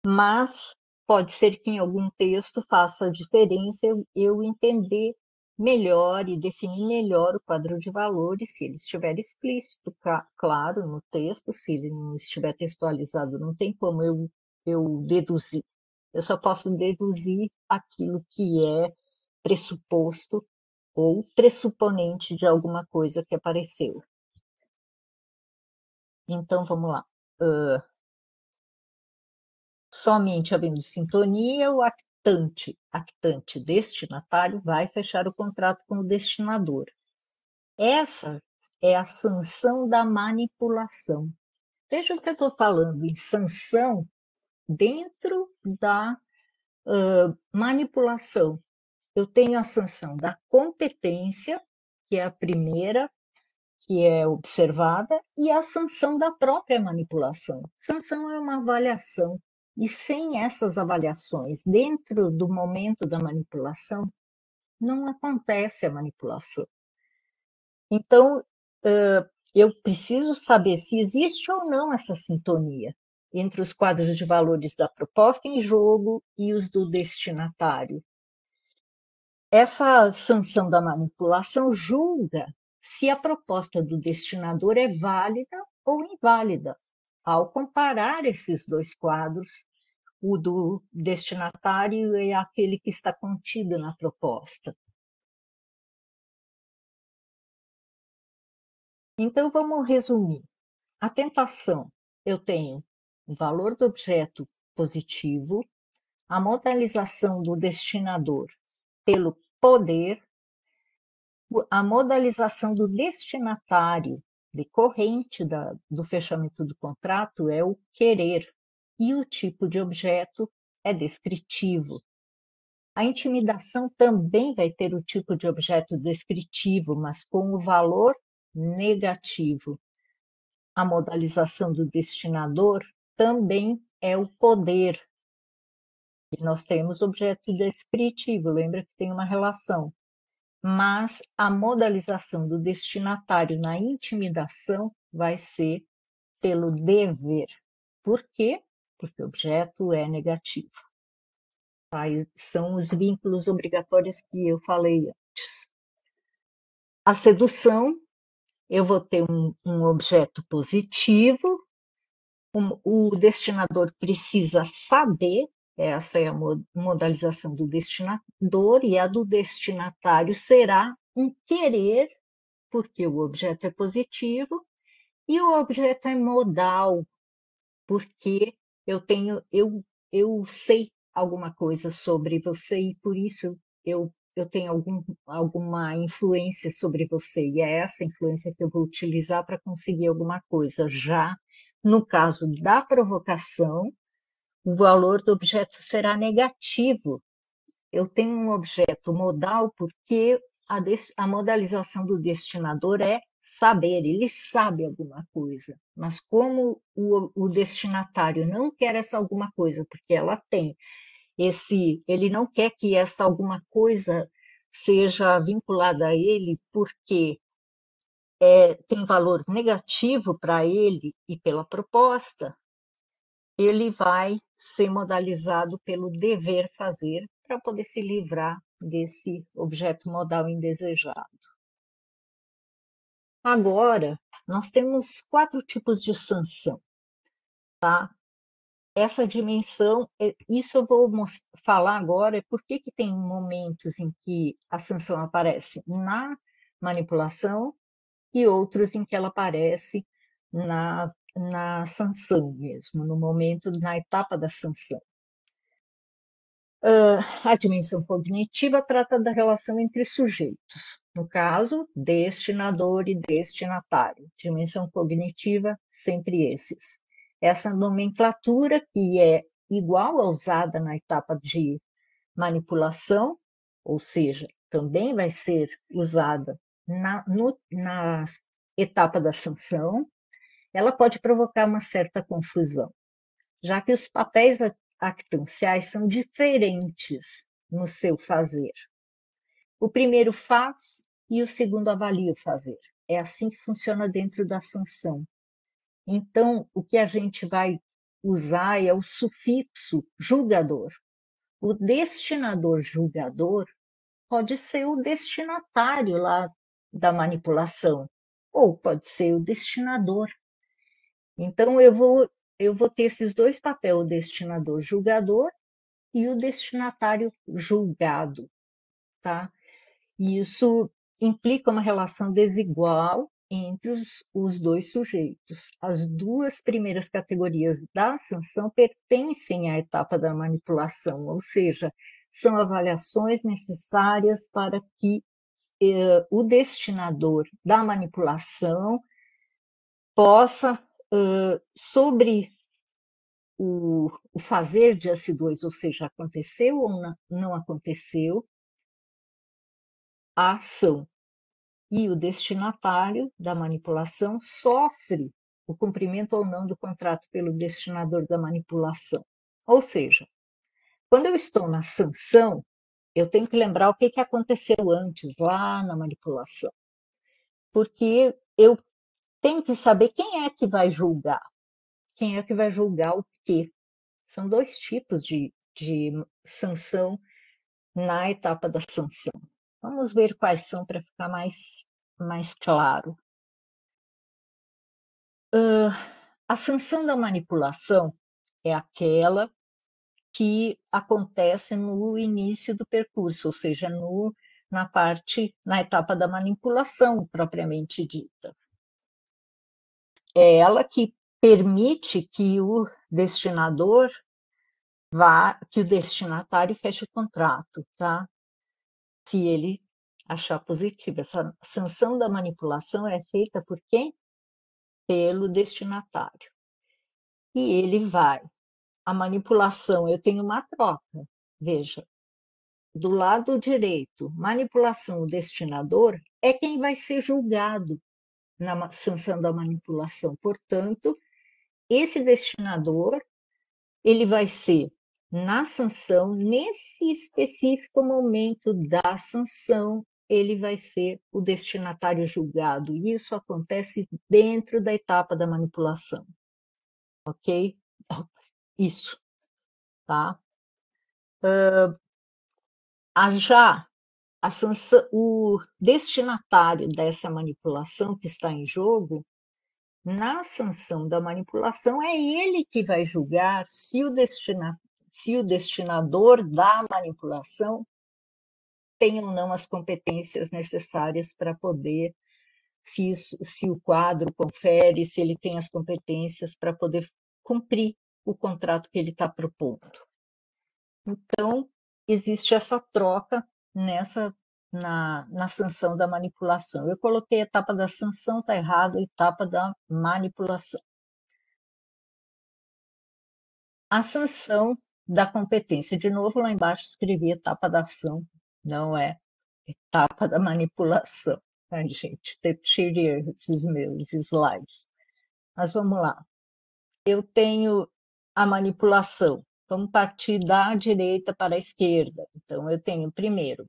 Mas pode ser que em algum texto faça diferença eu entender melhor e definir melhor o quadro de valores, se ele estiver explícito, claro, no texto. Se ele não estiver textualizado, não tem como eu deduzir. Eu só posso deduzir aquilo que é pressuposto ou pressuponente de alguma coisa que apareceu. Então, vamos lá. Somente havendo sintonia, o actante destinatário vai fechar o contrato com o destinador. Essa é a sanção da manipulação. Veja o que eu estou falando em sanção dentro da manipulação. Eu tenho a sanção da competência, que é a primeira que é observada, e a sanção da própria manipulação. Sanção é uma avaliação, e sem essas avaliações, dentro do momento da manipulação, não acontece a manipulação. Então, eu preciso saber se existe ou não essa sintonia entre os quadros de valores da proposta em jogo e os do destinatário. Essa sanção da manipulação julga se a proposta do destinador é válida ou inválida, ao comparar esses dois quadros, o do destinatário e aquele que está contido na proposta. Então, vamos resumir. A tentação, eu tenho o valor do objeto positivo, a modalização do destinador pelo poder, a modalização do destinatário decorrente do fechamento do contrato é o querer, e o tipo de objeto é descritivo. A intimidação também vai ter o tipo de objeto descritivo, mas com o valor negativo. A modalização do destinador também é o poder. E nós temos objeto descritivo, lembra que tem uma relação. Mas a modalização do destinatário na intimidação vai ser pelo dever. Por quê? Porque o objeto é negativo. São os vínculos obrigatórios que eu falei antes. A sedução eu vou ter um objeto positivo, o destinador precisa saber, essa é a modalização do destinador, e a do destinatário será um querer, porque o objeto é positivo, e o objeto é modal, porque eu sei alguma coisa sobre você e por isso eu tenho alguma influência sobre você. E é essa influência que eu vou utilizar para conseguir alguma coisa. Já no caso da provocação, o valor do objeto será negativo. Eu tenho um objeto modal porque a modalização do destinador é saber, ele sabe alguma coisa. Mas como o destinatário não quer essa alguma coisa, porque ela tem ele não quer que essa alguma coisa seja vinculada a ele, porque tem valor negativo para ele e pela proposta, ele vai ser modalizado pelo dever fazer para poder se livrar desse objeto modal indesejado. Agora, nós temos 4 tipos de sanção, tá? Essa dimensão, isso eu vou falar agora, é por que tem momentos em que a sanção aparece na manipulação e outros em que ela aparece na sanção mesmo, no momento, na etapa da sanção. A dimensão cognitiva trata da relação entre sujeitos, no caso, destinador e destinatário. Dimensão cognitiva, sempre esses. Essa nomenclatura, que é igual à usada na etapa de manipulação, ou seja, também vai ser usada na etapa da sanção, ela pode provocar uma certa confusão, já que os papéis actanciais são diferentes no seu fazer. O primeiro faz e o segundo avalia o fazer. É assim que funciona dentro da sanção. Então, o que a gente vai usar é o sufixo julgador. O destinador julgador pode ser o destinatário lá da manipulação, ou pode ser o destinador. Então, eu vou ter esses dois papéis, o destinador julgador e o destinatário julgado, tá? E isso implica uma relação desigual entre os dois sujeitos. As duas primeiras categorias da sanção pertencem à etapa da manipulação, ou seja, são avaliações necessárias para que o destinador da manipulação possa, sobre o fazer de S2, ou seja, aconteceu ou não aconteceu, a ação. E o destinatário da manipulação sofre o cumprimento ou não do contrato pelo destinador da manipulação. Ou seja, quando eu estou na sanção, eu tenho que lembrar o que aconteceu antes, lá na manipulação. Porque eu tenho que saber quem é que vai julgar. Quem é que vai julgar o quê? São dois tipos de sanção na etapa da sanção. Vamos ver quais são para ficar mais claro. A sanção da manipulação é aquela que acontece no início do percurso, ou seja, na etapa da manipulação propriamente dita. É ela que permite que o destinador que o destinatário feche o contrato, tá? Se ele achar positivo. Essa sanção da manipulação é feita por quem? Pelo destinatário. E ele vai. A manipulação, eu tenho uma troca. Veja, do lado direito, manipulação, o destinador é quem vai ser julgado na sanção da manipulação. Portanto, esse destinador, ele vai ser na sanção, nesse específico momento da sanção, ele vai ser o destinatário julgado. E isso acontece dentro da etapa da manipulação. Ok? Isso, tá? Já o destinatário dessa manipulação que está em jogo, na sanção da manipulação, é ele que vai julgar se o destinador da manipulação tem ou não as competências necessárias para poder, se o quadro confere, se ele tem as competências para poder cumprir o contrato que ele está propondo. Então, existe essa troca na sanção da manipulação. Eu coloquei a etapa da sanção, está errado, a etapa da manipulação. A sanção da competência. De novo, lá embaixo escrevi etapa da ação, não é etapa da manipulação. Ai, gente, tirei esses meus slides. Mas vamos lá. Eu tenho a manipulação. Vamos partir da direita para a esquerda. Então, eu tenho primeiro,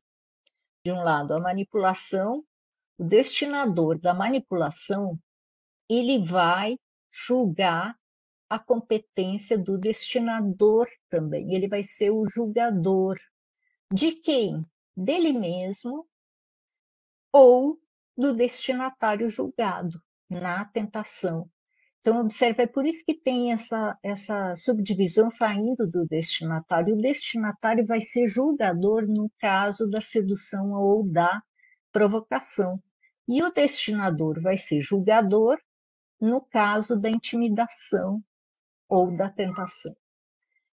de um lado, a manipulação. O destinador da manipulação, ele vai julgar a competência do destinador também. Ele vai ser o julgador de quem? Dele mesmo ou do destinatário julgado na tentação. Então, observe, é por isso que tem essa subdivisão saindo do destinatário. O destinatário vai ser julgador no caso da sedução ou da provocação. E o destinador vai ser julgador no caso da intimidação ou da tentação.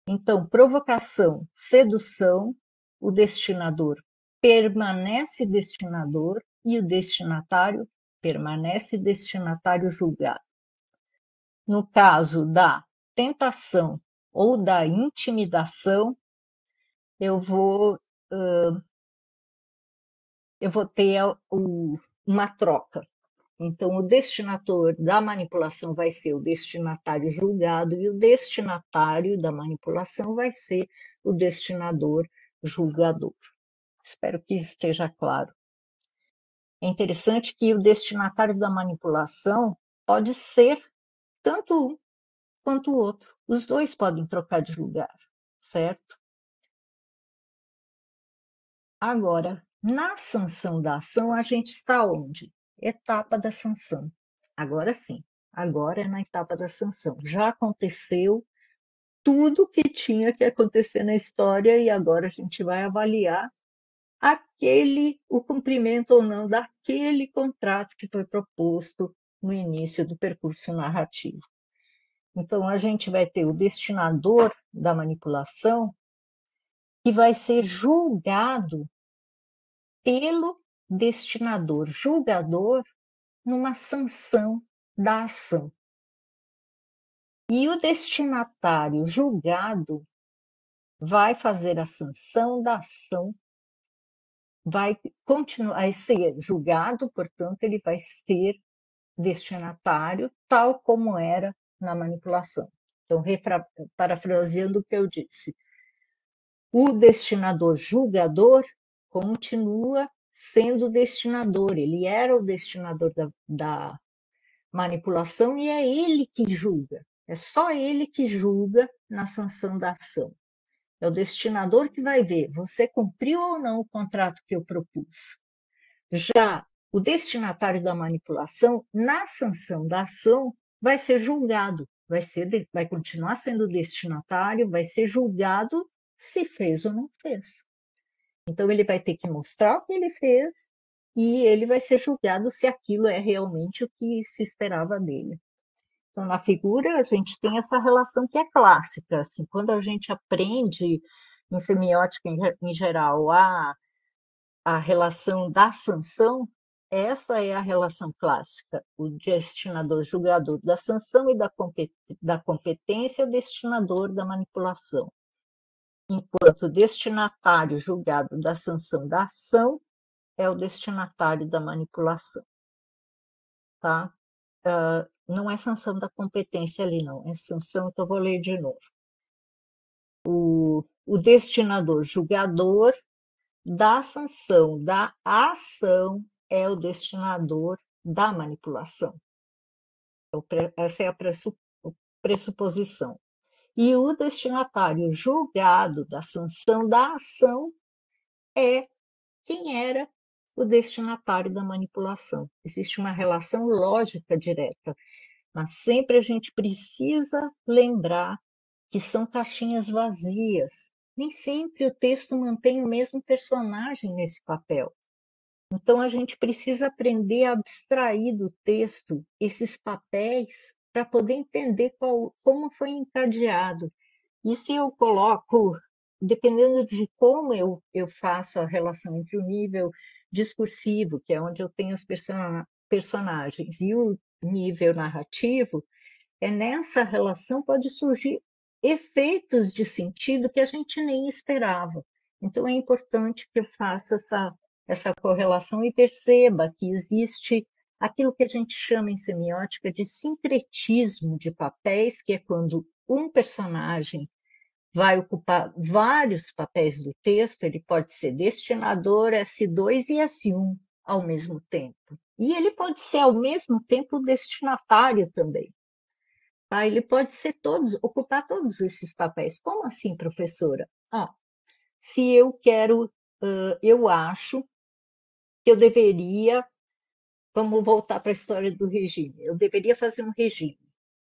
Então, provocação, sedução, o destinador permanece destinador e o destinatário permanece destinatário julgado. No caso da tentação ou da intimidação, eu vou ter uma troca. Então, o destinator da manipulação vai ser o destinatário julgado e o destinatário da manipulação vai ser o destinador julgador. Espero que esteja claro. É interessante que o destinatário da manipulação pode ser tanto um quanto o outro. Os dois podem trocar de lugar, certo? Agora, na sanção da ação, a gente está onde? Etapa da sanção. Agora sim, agora é na etapa da sanção. Já aconteceu tudo o que tinha que acontecer na história e agora a gente vai avaliar o cumprimento ou não daquele contrato que foi proposto no início do percurso narrativo. Então, a gente vai ter o destinador da manipulação que vai ser julgado pelo destinador julgador numa sanção da ação. E o destinatário julgado vai fazer a sanção da ação, vai continuar a ser julgado, portanto, ele vai ser destinatário, tal como era na manipulação. Então, parafraseando o que eu disse, o destinador julgador continua sendo destinador, ele era o destinador da manipulação e é ele que julga, é só ele que julga na sanção da ação. É o destinador que vai ver, você cumpriu ou não o contrato que eu propus. Já o destinatário da manipulação, na sanção da ação, vai ser julgado, vai continuar sendo destinatário, vai ser julgado se fez ou não fez. Então, ele vai ter que mostrar o que ele fez e ele vai ser julgado se aquilo é realmente o que se esperava dele. Então, na figura, a gente tem essa relação que é clássica. Assim, quando a gente aprende em semiótica em geral a relação da sanção, essa é a relação clássica. O destinador julgador da sanção e da competência, o destinador da manipulação. Enquanto o destinatário julgado da sanção da ação é o destinatário da manipulação. Tá? Não é sanção da competência ali, não. É sanção, então eu vou ler de novo. O destinador julgador da sanção da ação é o destinador da manipulação. Essa é a pressuposição. E o destinatário julgado da sanção da ação é quem era o destinatário da manipulação. Existe uma relação lógica direta, mas sempre a gente precisa lembrar que são caixinhas vazias. Nem sempre o texto mantém o mesmo personagem nesse papel. Então, a gente precisa aprender a abstrair do texto esses papéis para poder entender como foi encadeado. E se eu coloco, dependendo de como eu faço a relação entre o nível discursivo, que é onde eu tenho os personagens, e o nível narrativo, nessa relação pode surgir efeitos de sentido que a gente nem esperava. Então, é importante que eu faça essa correlação e perceba que existe aquilo que a gente chama em semiótica de sincretismo de papéis, que é quando um personagem vai ocupar vários papéis do texto, ele pode ser destinador, S2 e S1 ao mesmo tempo. E ele pode ser, ao mesmo tempo, destinatário também. Tá? Ele pode ser ocupar todos esses papéis. Como assim, professora? Se eu quero, eu acho que eu deveria, vamos voltar para a história do regime, eu deveria fazer um regime.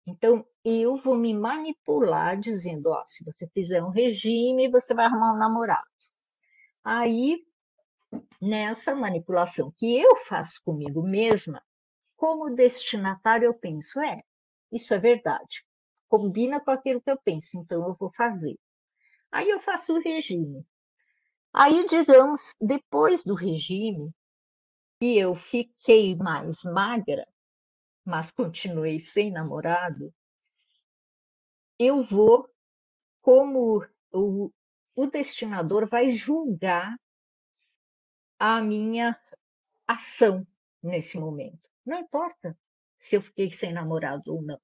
Então, eu vou me manipular dizendo, se você fizer um regime, você vai arrumar um namorado. Aí, nessa manipulação que eu faço comigo mesma, como destinatário, eu penso, isso é verdade. Combina com aquilo que eu penso, então eu vou fazer. Aí eu faço o regime. Aí, digamos, depois do regime, que eu fiquei mais magra, mas continuei sem namorado, eu vou, como o destinador vai julgar a minha ação nesse momento. Não importa se eu fiquei sem namorado ou não.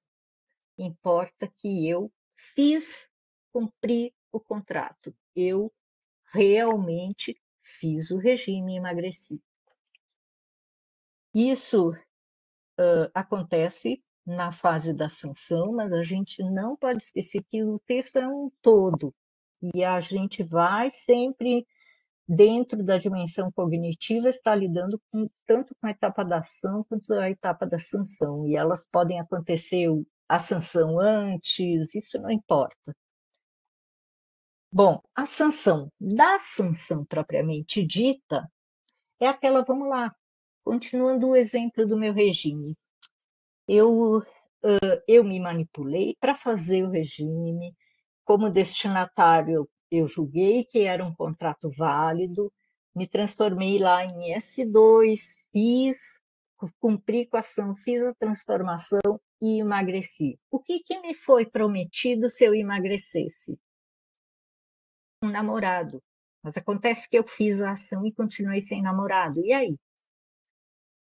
Importa que eu cumpri o contrato. Eu realmente fiz o regime e emagreci. Isso acontece na fase da sanção, mas a gente não pode esquecer que o texto é um todo. E a gente vai sempre, dentro da dimensão cognitiva, estar lidando tanto com a etapa da ação quanto a etapa da sanção. E elas podem acontecer a sanção antes, isso não importa. Bom, a sanção da sanção propriamente dita é aquela, vamos lá, continuando o exemplo do meu regime. Eu me manipulei para fazer o regime. Como destinatário, eu julguei que era um contrato válido, me transformei lá em S2, cumpri com a ação, fiz a transformação e emagreci. O que me foi prometido se eu emagrecesse? Um namorado. Mas acontece que eu fiz a ação e continuei sem namorado. E aí?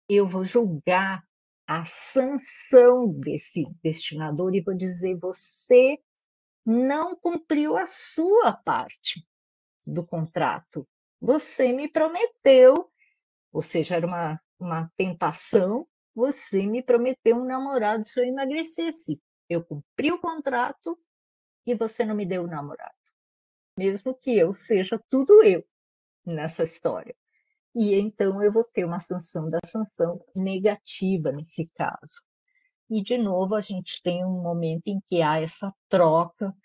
Eu vou julgar a sanção desse destinador e vou dizer: você não cumpriu a sua parte do contrato. Você me prometeu, ou seja, era uma tentação, você me prometeu um namorado se eu emagrecesse. Eu cumpri o contrato e você não me deu o namorado. Mesmo que eu seja tudo eu nessa história. E então eu vou ter uma sanção da sanção negativa nesse caso. E, de novo, a gente tem um momento em que há essa troca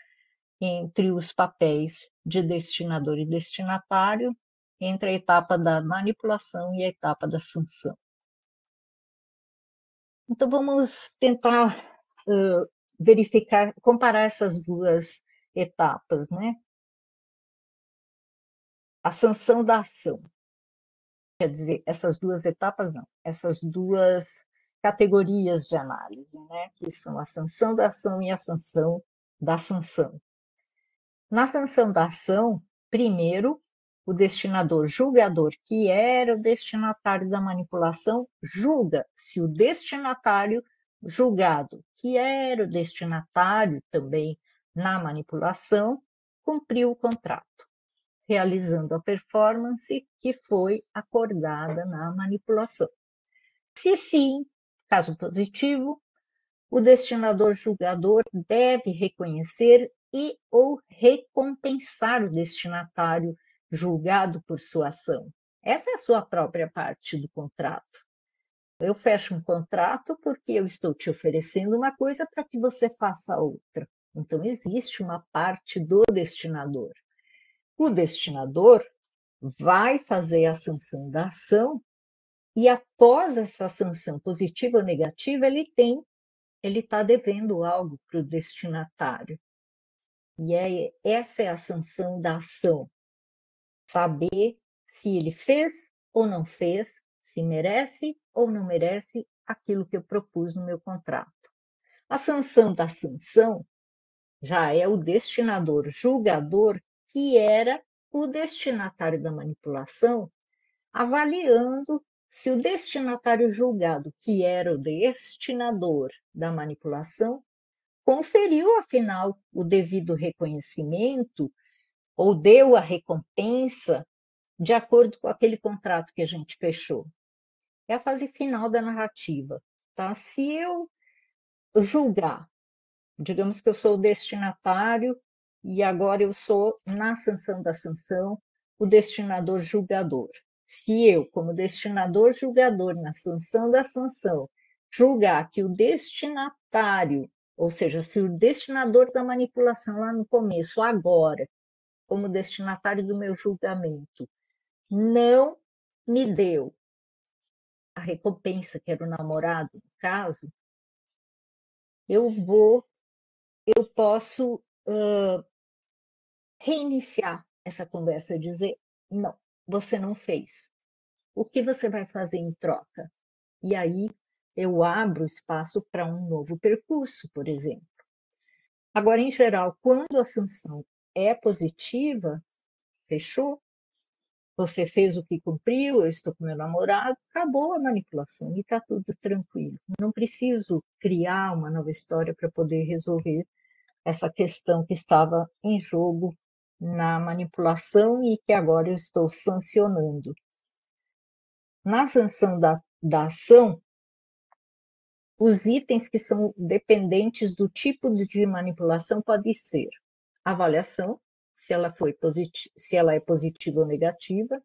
entre os papéis de destinador e destinatário, entre a etapa da manipulação e a etapa da sanção. Então, vamos tentar verificar, comparar essas duas etapas, né? A sanção da ação. Quer dizer, essas duas etapas não, essas duas categorias de análise, né? Que são a sanção da ação e a sanção da sanção. Na sanção da ação, primeiro, o destinador julgador, que era o destinatário da manipulação, julga se o destinatário julgado, que era o destinatário também na manipulação, cumpriu o contrato, realizando a performance que foi acordada na manipulação. Se sim, caso positivo, o destinador julgador deve reconhecer e ou recompensar o destinatário julgado por sua ação. Essa é a sua própria parte do contrato. Eu fecho um contrato porque eu estou te oferecendo uma coisa para que você faça outra. Então, existe uma parte do destinador. O destinador vai fazer a sanção da ação e, após essa sanção positiva ou negativa, ele está devendo algo para o destinatário. E essa é a sanção da ação. Saber se ele fez ou não fez, se merece ou não merece aquilo que eu propus no meu contrato. A sanção da sanção já é o destinador julgador, que era o destinatário da manipulação, avaliando se o destinatário julgado, que era o destinador da manipulação, conferiu, afinal, o devido reconhecimento ou deu a recompensa de acordo com aquele contrato que a gente fechou. É a fase final da narrativa. Tá? Se eu julgar, digamos que eu sou o destinatário e agora eu sou, na sanção da sanção, o destinador julgador. Se eu, como destinador julgador, na sanção da sanção, julgar que o destinatário, ou seja, se o destinador da manipulação lá no começo, agora, como destinatário do meu julgamento, não me deu a recompensa, que era o namorado, no caso, eu posso reiniciar essa conversa e dizer, não, você não fez. O que você vai fazer em troca? E aí eu abro espaço para um novo percurso, por exemplo. Agora, em geral, quando a sanção é positiva, fechou, você fez o que cumpriu, eu estou com meu namorado, acabou a manipulação e está tudo tranquilo. Não preciso criar uma nova história para poder resolver essa questão que estava em jogo na manipulação e que agora eu estou sancionando. Na sanção da ação, os itens que são dependentes do tipo de manipulação podem ser avaliação, se ela é positiva ou negativa,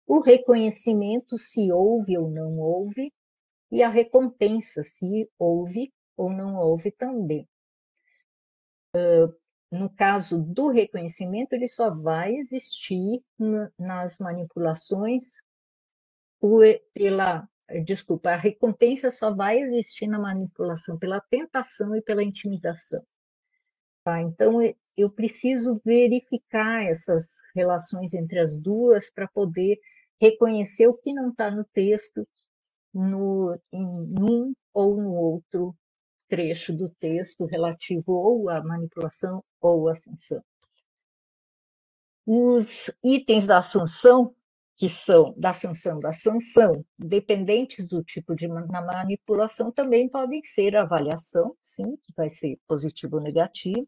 o reconhecimento, se houve ou não houve, e a recompensa, se houve ou não houve também. No caso do reconhecimento, ele só vai existir nas manipulações desculpa, a recompensa só vai existir na manipulação pela tentação e pela intimidação. Tá? Então, eu preciso verificar essas relações entre as duas para poder reconhecer o que não está no texto em um ou no outro trecho do texto relativo ou à manipulação ou à sanção. Os itens da sanção, que são da sanção, dependentes do tipo de manipulação, também podem ser a avaliação, sim, que vai ser positivo ou negativo.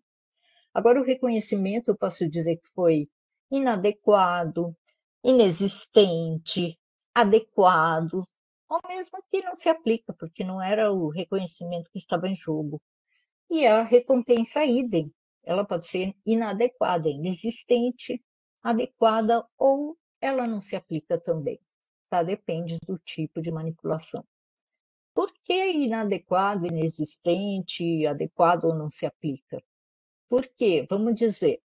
Agora, o reconhecimento, eu posso dizer que foi inadequado, inexistente, adequado, ou mesmo que não se aplica, porque não era o reconhecimento que estava em jogo. E a recompensa idem, ela pode ser inadequada, inexistente, adequada ou ela não se aplica também. Tá? Depende do tipo de manipulação. Por que inadequado, inexistente, adequado ou não se aplica? Porque, vamos dizer,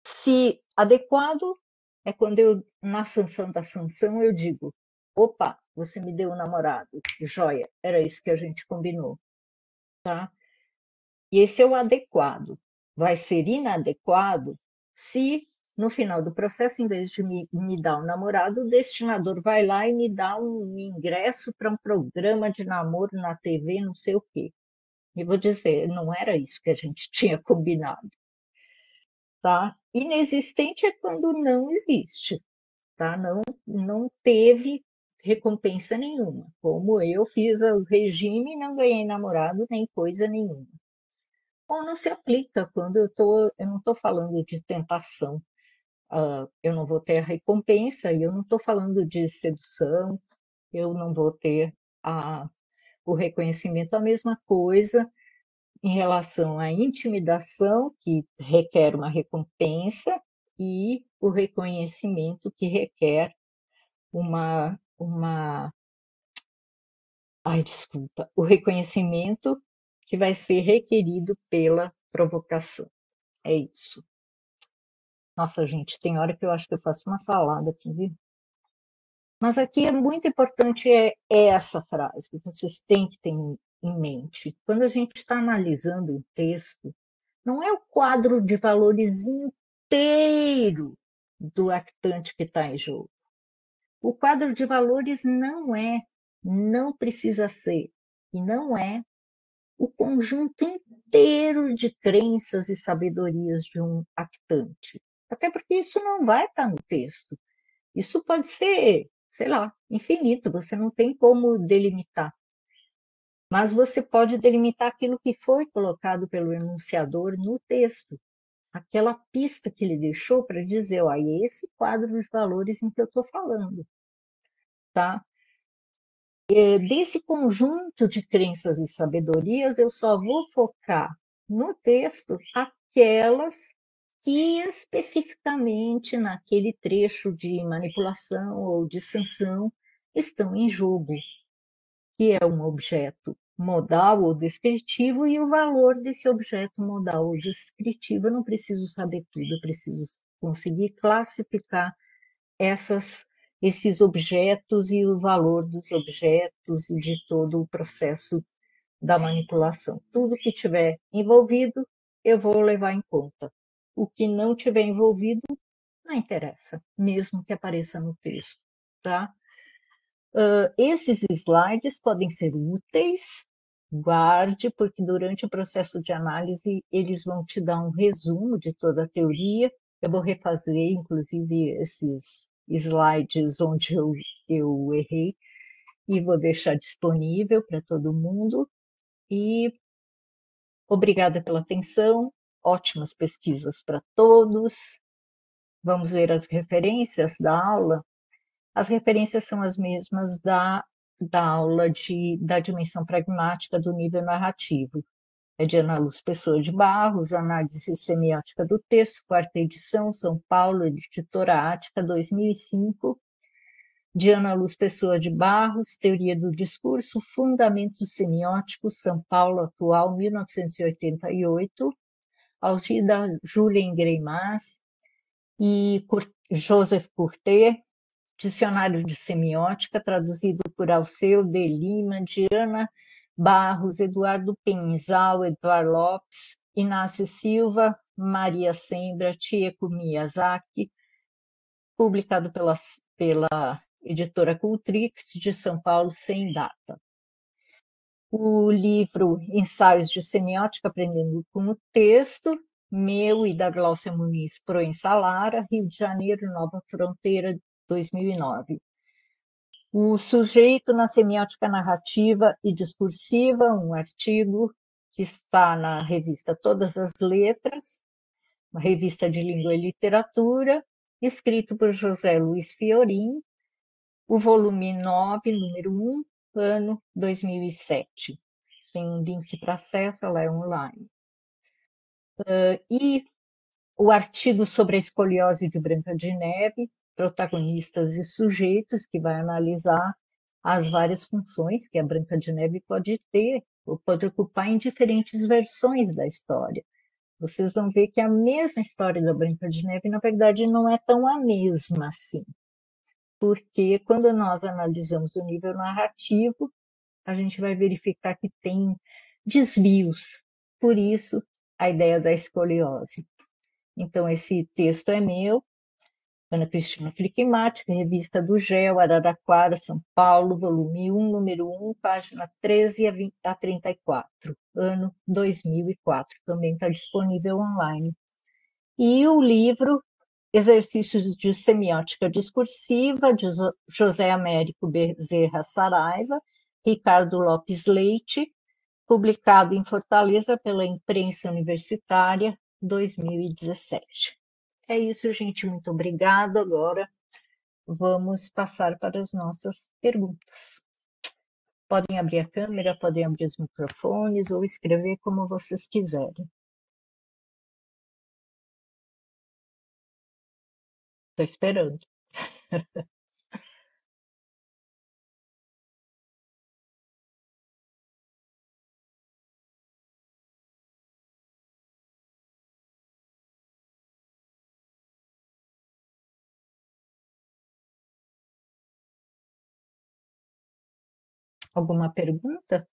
se adequado é quando eu, na sanção da sanção, eu digo, opa, você me deu um namorado, joia, era isso que a gente combinou, tá? E esse é o adequado. Vai ser inadequado se, no final do processo, em vez de me dar um namorado, o destinador vai lá e me dá um ingresso para um programa de namoro na TV, não sei o quê. E vou dizer, não era isso que a gente tinha combinado. Tá? Inexistente é quando não existe, tá? Não teve recompensa nenhuma. Como eu fiz o regime, não ganhei namorado nem coisa nenhuma. Ou não se aplica quando eu não estou falando de tentação, eu não vou ter a recompensa, e eu não estou falando de sedução, eu não vou ter o reconhecimento, a mesma coisa em relação à intimidação, que requer uma recompensa, e o reconhecimento, que requer uma, ai, desculpa, o reconhecimento que vai ser requerido pela provocação. É isso. Nossa, gente, tem hora que eu acho que eu faço uma salada aqui, viu? Mas aqui é muito importante essa frase, que vocês têm que ter em mente. Quando a gente está analisando um texto, não é o quadro de valores inteiro do actante que está em jogo. O quadro de valores não precisa ser, e não é o conjunto inteiro de crenças e sabedorias de um actante. Até porque isso não vai estar no texto. Isso pode ser, sei lá, infinito, você não tem como delimitar. Mas você pode delimitar aquilo que foi colocado pelo enunciador no texto. Aquela pista que ele deixou para dizer, ó, é esse quadro de valores em que eu estou falando, tá? Desse conjunto de crenças e sabedorias, eu só vou focar no texto aquelas que especificamente naquele trecho de manipulação ou de sanção estão em jogo, que é um objeto modal ou descritivo e o valor desse objeto modal ou descritivo. Eu não preciso saber tudo, eu preciso conseguir classificar essas, esses objetos e o valor dos objetos e de todo o processo da manipulação. Tudo que tiver envolvido, eu vou levar em conta. O que não tiver envolvido, não interessa, mesmo que apareça no texto, tá? Esses slides podem ser úteis, guarde, porque durante o processo de análise eles vão te dar um resumo de toda a teoria. Eu vou refazer, inclusive, esses slides onde eu errei e vou deixar disponível para todo mundo. E obrigada pela atenção, ótimas pesquisas para todos. Vamos ver as referências da aula. As referências são as mesmas da aula da dimensão pragmática do nível narrativo. É de Ana Luz Pessoa de Barros, Análise Semiótica do Texto, quarta edição, São Paulo, Editora Ática, 2005. De Ana Luz Pessoa de Barros, Teoria do Discurso, Fundamentos Semióticos, São Paulo Atual, 1988. Algida Julien Greimas e Joseph Curtet, Dicionário de Semiótica, traduzido por Alceu de Lima, Diana Barros, Eduardo Penzal, Eduardo Lopes, Inácio Silva, Maria Sembra, Chieko Miyazaki, publicado pela editora Cultrix, de São Paulo, sem data. O livro Ensaios de Semiótica, Aprendendo com o Texto, meu e da Gláucia Muniz Proença Lara, Rio de Janeiro, Nova Fronteira, 2009. O sujeito na semiótica narrativa e discursiva, um artigo que está na revista Todas as Letras, uma revista de língua e literatura, escrito por José Luiz Fiorin, o volume 9, número 1, ano 2007. Tem um link para acesso, ela é online. E o artigo sobre a escoliose de Branca de Neve, protagonistas e sujeitos, que vai analisar as várias funções que a Branca de Neve pode ter, ou pode ocupar em diferentes versões da história. Vocês vão ver que a mesma história da Branca de Neve, na verdade, não é tão a mesma assim, porque quando nós analisamos o nível narrativo, a gente vai verificar que tem desvios. Por isso, a ideia da escoliose. Então, esse texto é meu, Ana Cristina Flickmatic, Revista do GEL, Araraquara, São Paulo, volume 1, número 1, página 13 a 34, ano 2004. Também está disponível online. E o livro Exercícios de Semiótica Discursiva, de José Américo Bezerra Saraiva, Ricardo Lopes Leite, publicado em Fortaleza pela Imprensa Universitária, 2017. É isso, gente. Muito obrigada. Agora vamos passar para as nossas perguntas. Podem abrir a câmera, podem abrir os microfones ou escrever como vocês quiserem. Estou esperando. Alguma pergunta?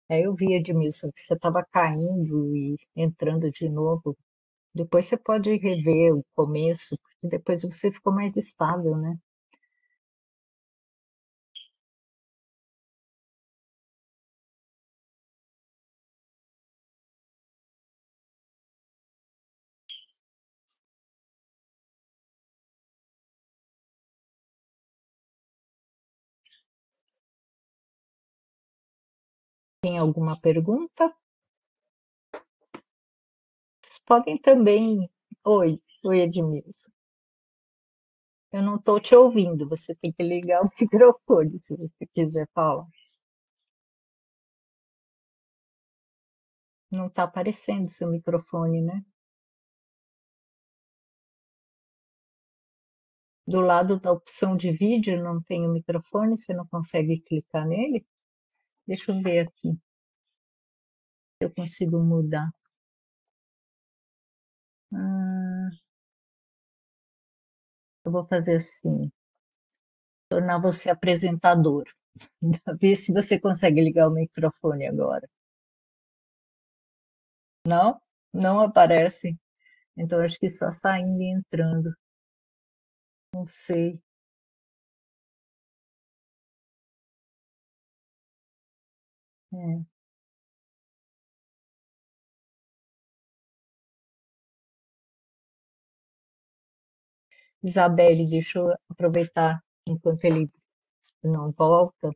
Eu vi, Edmilson, que você estava caindo e entrando de novo. Depois você pode rever o começo, porque depois você ficou mais estável, né? Tem alguma pergunta? Vocês podem também. Oi, Edmilson. Eu não estou te ouvindo, você tem que ligar o microfone se você quiser falar. Não está aparecendo seu microfone, né? Do lado da opção de vídeo não tem o microfone, você não consegue clicar nele? Deixa eu ver aqui se eu consigo mudar. Ah, eu vou fazer assim, tornar você apresentador. Ver se você consegue ligar o microfone agora. Não? Não aparece. Então acho que só saindo e entrando. Não sei. É. Isabelle, deixa eu aproveitar enquanto ele não volta,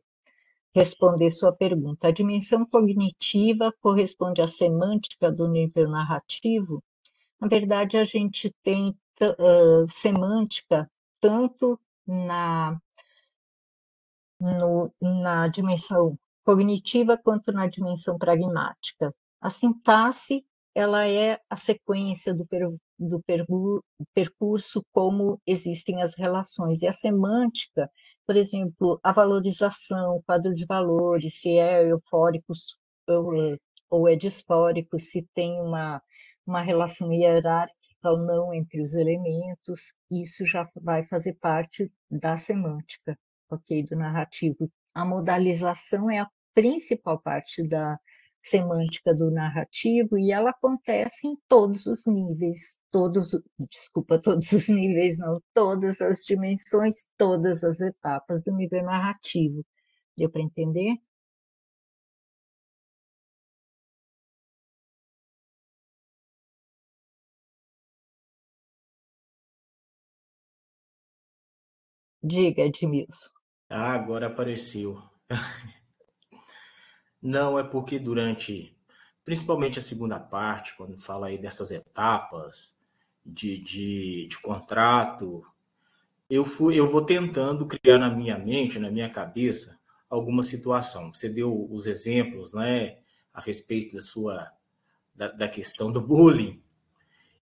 responder sua pergunta. A dimensão cognitiva corresponde à semântica do nível narrativo? Na verdade, a gente tem semântica tanto na na dimensão cognitiva quanto na dimensão pragmática. A sintaxe, ela é a sequência do percurso como existem as relações. E a semântica, por exemplo, a valorização, o quadro de valores, se é eufórico ou, ou é disfórico, se tem uma relação hierárquica ou não entre os elementos, isso já vai fazer parte da semântica, ok, do narrativo. A modalização é a principal parte da semântica do narrativo e ela acontece em todos os níveis, desculpa, todos os níveis, não, todas as dimensões, todas as etapas do nível narrativo. Deu para entender? Diga, Edmilson. Ah, agora apareceu. Não, é porque durante, principalmente a segunda parte, quando fala aí dessas etapas de contrato, eu vou tentando criar na minha mente, na minha cabeça, alguma situação. Você deu os exemplos, né, a respeito da questão do bullying.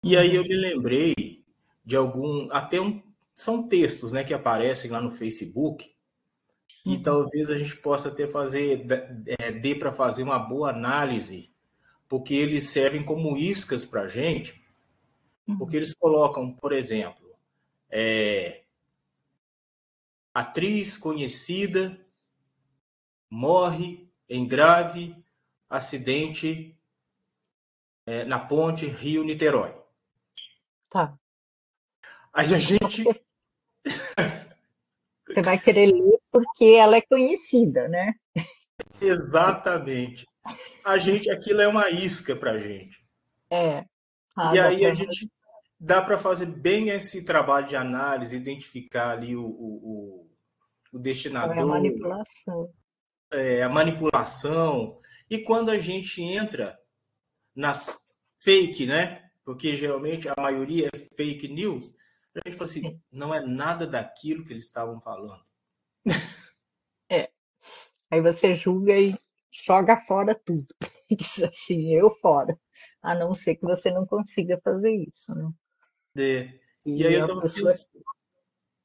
E aí eu Uhum, me lembrei de são textos, né, que aparecem lá no Facebook. E uhum, talvez a gente possa até dê para fazer uma boa análise, porque eles servem como iscas para a gente, porque uhum. eles colocam, por exemplo, atriz conhecida morre em grave acidente na ponte Rio-Niterói. Tá. Aí a Só gente, porque você vai querer ler porque ela é conhecida, né? exatamente, aquilo é uma isca para a gente. É. Ah, E dá aí a para nós. gente dá para fazer bem esse trabalho de análise, identificar ali o Qual é a destinador, manipulação? a manipulação. E quando a gente entra nas fake, né? Porque geralmente a maioria é fake news, a gente fala assim, Sim. não é nada daquilo que eles estavam falando. É. Aí você julga e joga fora tudo. Diz assim, eu fora. A não ser que você não consiga fazer isso, né? É. E aí E a pessoa.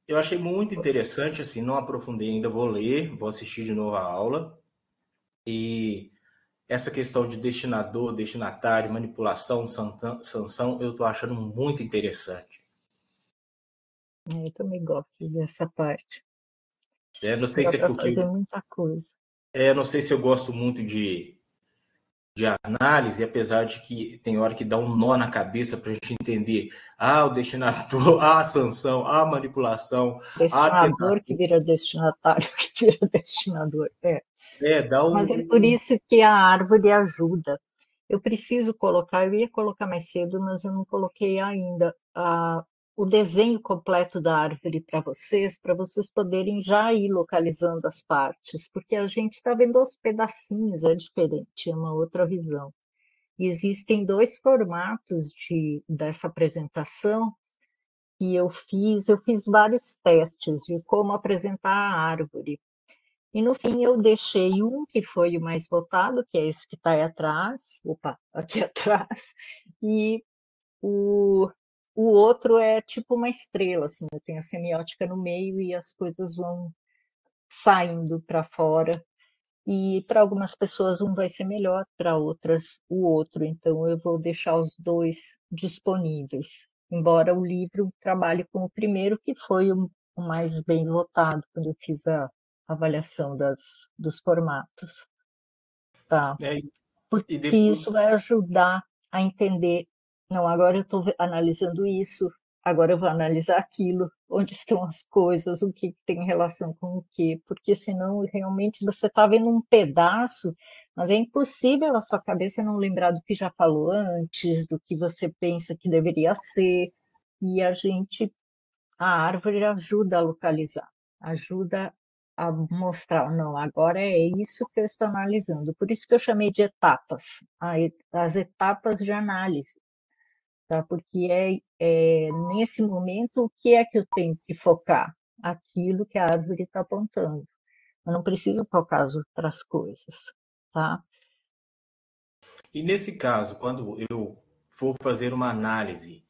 eu achei muito interessante, assim, não aprofundei ainda, vou ler, vou assistir de novo a aula. E essa questão de destinador, destinatário, manipulação, sanção, eu estou achando muito interessante. Eu também gosto dessa parte. Não sei Dá se é para porque fazer muita coisa. não sei se eu gosto muito de análise, apesar de que tem hora que dá um nó na cabeça para a gente entender o destinatário, a sanção, a manipulação, a Destinador que tentação. vira destinatário, que vira destinador. É. Dá Mas é por um. isso que a árvore ajuda. Eu preciso colocar, eu ia colocar mais cedo, mas eu não coloquei ainda o desenho completo da árvore para vocês poderem já ir localizando as partes, porque a gente está vendo aos pedacinhos, é diferente, é uma outra visão. E existem dois formatos dessa apresentação que eu fiz vários testes de como apresentar a árvore. E no fim eu deixei um que foi o mais votado, que é esse que está aí atrás, opa, aqui atrás, e o, o outro é tipo uma estrela, assim, eu tenho a semiótica no meio e as coisas vão saindo para fora. E para algumas pessoas um vai ser melhor, para outras o outro, então eu vou deixar os dois disponíveis. Embora o livro trabalhe com o primeiro, que foi o mais bem votado quando eu fiz a avaliação dos formatos, tá? Né, e Porque isso depois. vai ajudar a entender, não, agora eu estou analisando isso, agora eu vou analisar aquilo, onde estão as coisas, o que tem relação com o quê, porque senão realmente você está vendo um pedaço, mas é impossível a sua cabeça não lembrar do que já falou antes, do que você pensa que deveria ser, e a árvore ajuda a localizar, ajuda a mostrar, não, agora é isso que eu estou analisando. Por isso que eu chamei de etapas, as etapas de análise, tá? Porque nesse momento o que é que eu tenho que focar? Aquilo que a árvore está apontando. Eu não preciso focar as outras coisas, tá? E nesse caso, quando eu for fazer uma análise,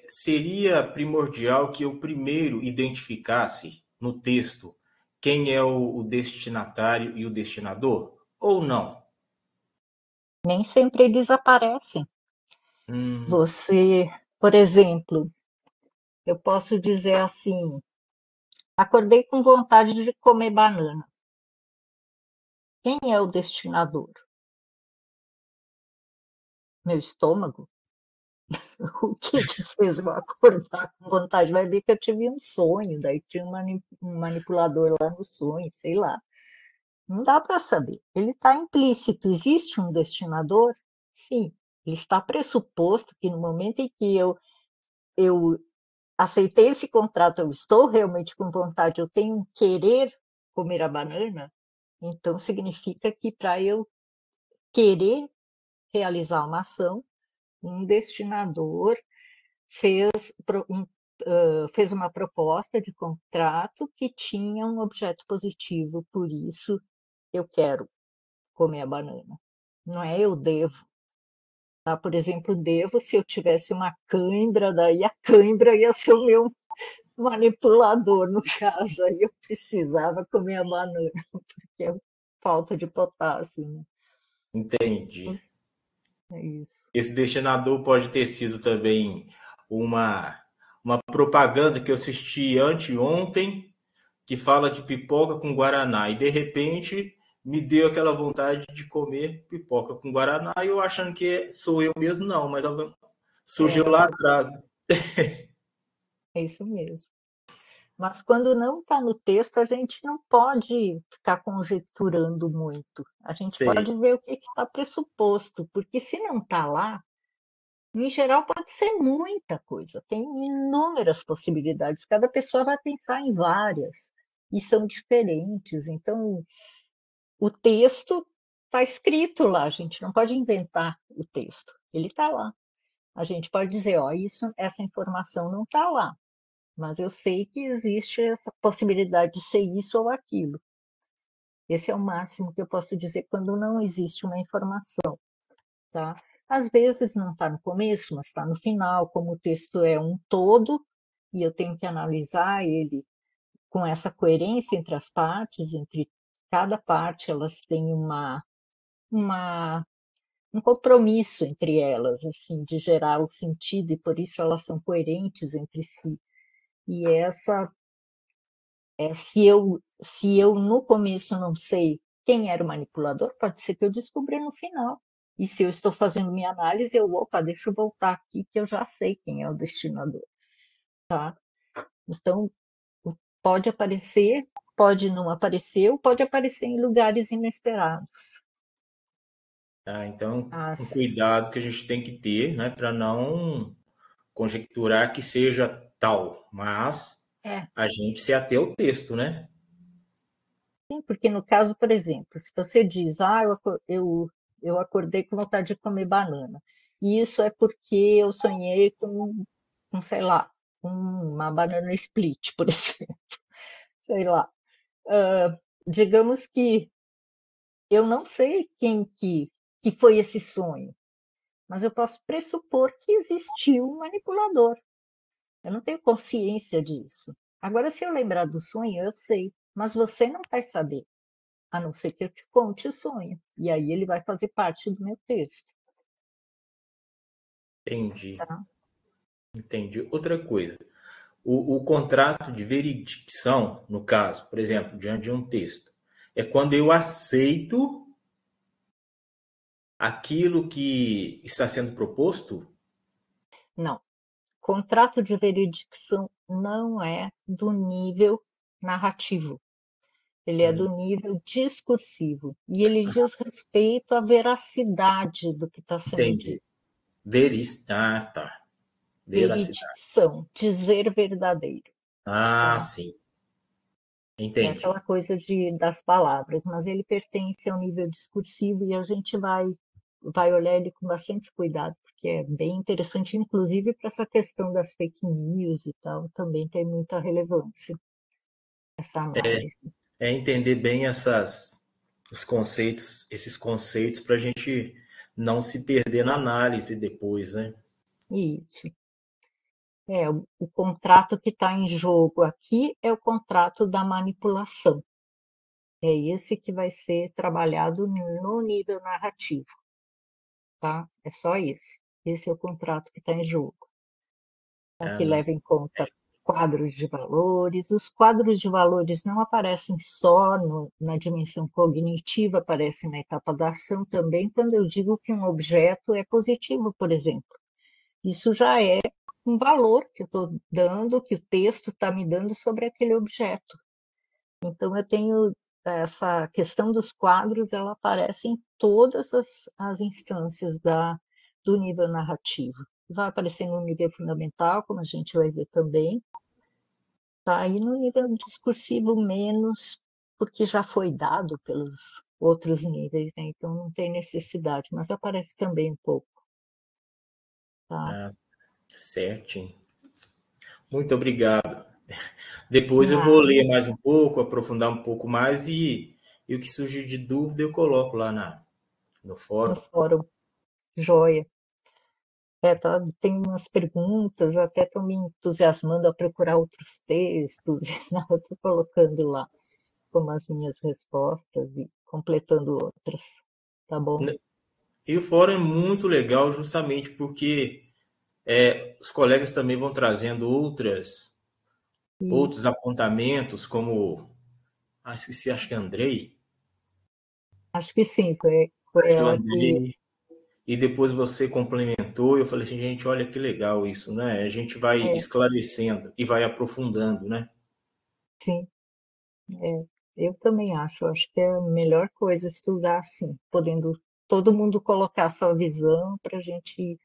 seria primordial que eu primeiro identificasse no texto quem é o destinatário e o destinador? Ou não? Nem sempre eles aparecem. Hum, Você, por exemplo, eu posso dizer assim, acordei com vontade de comer banana. Quem é o destinador? Meu estômago? O que que fez eu acordar com vontade? Vai ver que eu tive um sonho, daí tinha um manipulador lá no sonho, sei lá. Não dá para saber. Ele está implícito. Existe um destinador? Sim. Ele está pressuposto que no momento em que eu aceitei esse contrato, eu estou realmente com vontade, eu tenho um querer comer a banana, então significa que para eu querer realizar uma ação, um destinador fez, fez uma proposta de contrato que tinha um objeto positivo, por isso eu quero comer a banana. Não é eu devo. Tá? Por exemplo, devo se eu tivesse uma cãibra, daí a cãibra ia ser o meu manipulador, no caso, aí eu precisava comer a banana, porque é falta de potássio, né? entendi. É isso. Esse destinador pode ter sido também uma, uma propaganda que eu assisti anteontem, que fala de pipoca com guaraná, e de repente me deu aquela vontade de comer pipoca com guaraná, e eu achando que sou eu mesmo, não, mas surgiu É, lá atrás. é isso mesmo. Mas quando não está no texto, a gente não pode ficar conjecturando muito. A gente Sei. pode ver o que está pressuposto, porque se não está lá, em geral pode ser muita coisa, tem inúmeras possibilidades. Cada pessoa vai pensar em várias e são diferentes. Então, o texto está escrito lá, a gente não pode inventar o texto, ele está lá. A gente pode dizer, ó, essa informação não está lá, mas eu sei que existe essa possibilidade de ser isso ou aquilo. Esse é o máximo que eu posso dizer quando não existe uma informação, tá? Às vezes não está no começo, mas está no final, como o texto é um todo, e eu tenho que analisar ele com essa coerência entre as partes, entre cada parte, elas têm uma um compromisso entre elas, assim, de gerar o sentido, e por isso elas são coerentes entre si. E se eu no começo não sei quem era o manipulador, pode ser que eu descubra no final. E se eu estou fazendo minha análise, opa, deixa eu voltar aqui que eu já sei quem é o destinador. Então, pode aparecer, pode não aparecer, ou pode aparecer em lugares inesperados. Tá? Então, um As, cuidado que a gente tem que ter, né, para não conjecturar que seja tal, mas é, a gente se ater ao texto, né? sim, porque no caso, por exemplo, se você diz, eu acordei com vontade de comer banana, e isso é porque eu sonhei com sei lá, uma banana split, por exemplo, sei lá. Digamos que eu não sei que foi esse sonho, mas eu posso pressupor que existiu um manipulador. Eu não tenho consciência disso. Agora, se eu lembrar do sonho, eu sei, mas você não vai saber, a não ser que eu te conte o sonho. E aí ele vai fazer parte do meu texto, Entendi, tá? entendi. Outra coisa, o contrato de veredicção, no caso, por exemplo, diante de um texto, é quando eu aceito aquilo que está sendo proposto? Não. Contrato de veredicção não é do nível narrativo. Ele é do nível discursivo. E ele diz respeito à veracidade do que está sendo Entendi. dito. Ah, tá. Veracidade. Veredicção, dizer verdadeiro, Ah, tá? sim. É aquela Entendi. coisa das palavras, mas ele pertence ao nível discursivo e a gente vai olhar ele com bastante cuidado, porque é bem interessante, inclusive para essa questão das fake news e tal, também tem muita relevância essa análise. É entender bem os conceitos, esses conceitos, para a gente não se perder na análise depois, né? Isso. O contrato que está em jogo aqui é o contrato da manipulação. É esse que vai ser trabalhado no nível narrativo, tá? É só esse. Esse é o contrato que está em jogo. Tá? Ah, Que não leva em sei. conta quadros de valores. Os quadros de valores não aparecem só na dimensão cognitiva, aparecem na etapa da ação também, quando eu digo que um objeto é positivo, por exemplo. Isso já é um valor que eu estou dando, que o texto está me dando sobre aquele objeto. Então, eu tenho essa questão dos quadros, ela aparece em todas as instâncias do nível narrativo. Vai aparecer no nível fundamental, como a gente vai ver também, tá? E no nível discursivo menos, porque já foi dado pelos outros níveis, né? Então não tem necessidade, mas aparece também um pouco, tá? Ah, certinho. Muito obrigado. Depois eu vou Nada, ler mais um pouco, aprofundar um pouco mais e o que surgir de dúvida eu coloco lá no no fórum. fórum, joia. Tem umas perguntas, até estão me entusiasmando a procurar outros textos, eu estou colocando lá como as minhas respostas e completando outras, tá bom? E o fórum é muito legal justamente porque os colegas também vão trazendo outros Isso, apontamentos, como, esqueci, acho que é Andrei, acho que sim, foi o ela que, Andrei, e depois você complementou, e eu falei assim, gente, olha que legal isso, né? A gente vai é, esclarecendo e vai aprofundando, né? sim, é, eu também acho que é a melhor coisa estudar assim, podendo todo mundo colocar a sua visão para a gente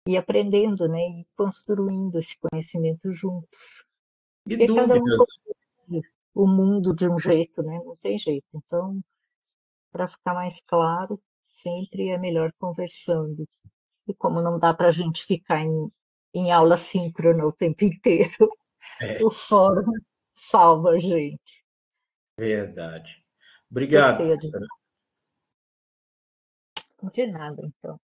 ir aprendendo, né, e construindo esse conhecimento juntos. E Porque cada um dúvidas, compreende o mundo de um jeito, né? Não tem jeito. Então, para ficar mais claro, sempre é melhor conversando. E como não dá para a gente ficar em aula síncrona o tempo inteiro, é o fórum salva a gente. verdade. O que que Obrigado, você ia dizer? Sandra. De nada, então.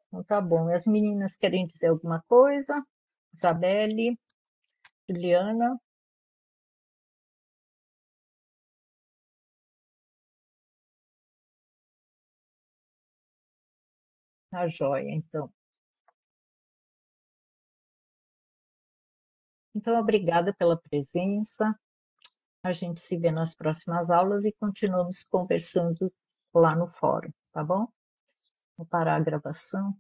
Então tá bom. E as meninas querem dizer alguma coisa? Isabelle, Juliana, a joia, então. Então, obrigada pela presença. A gente se vê nas próximas aulas e continuamos conversando lá no fórum, tá bom? Vou parar a gravação.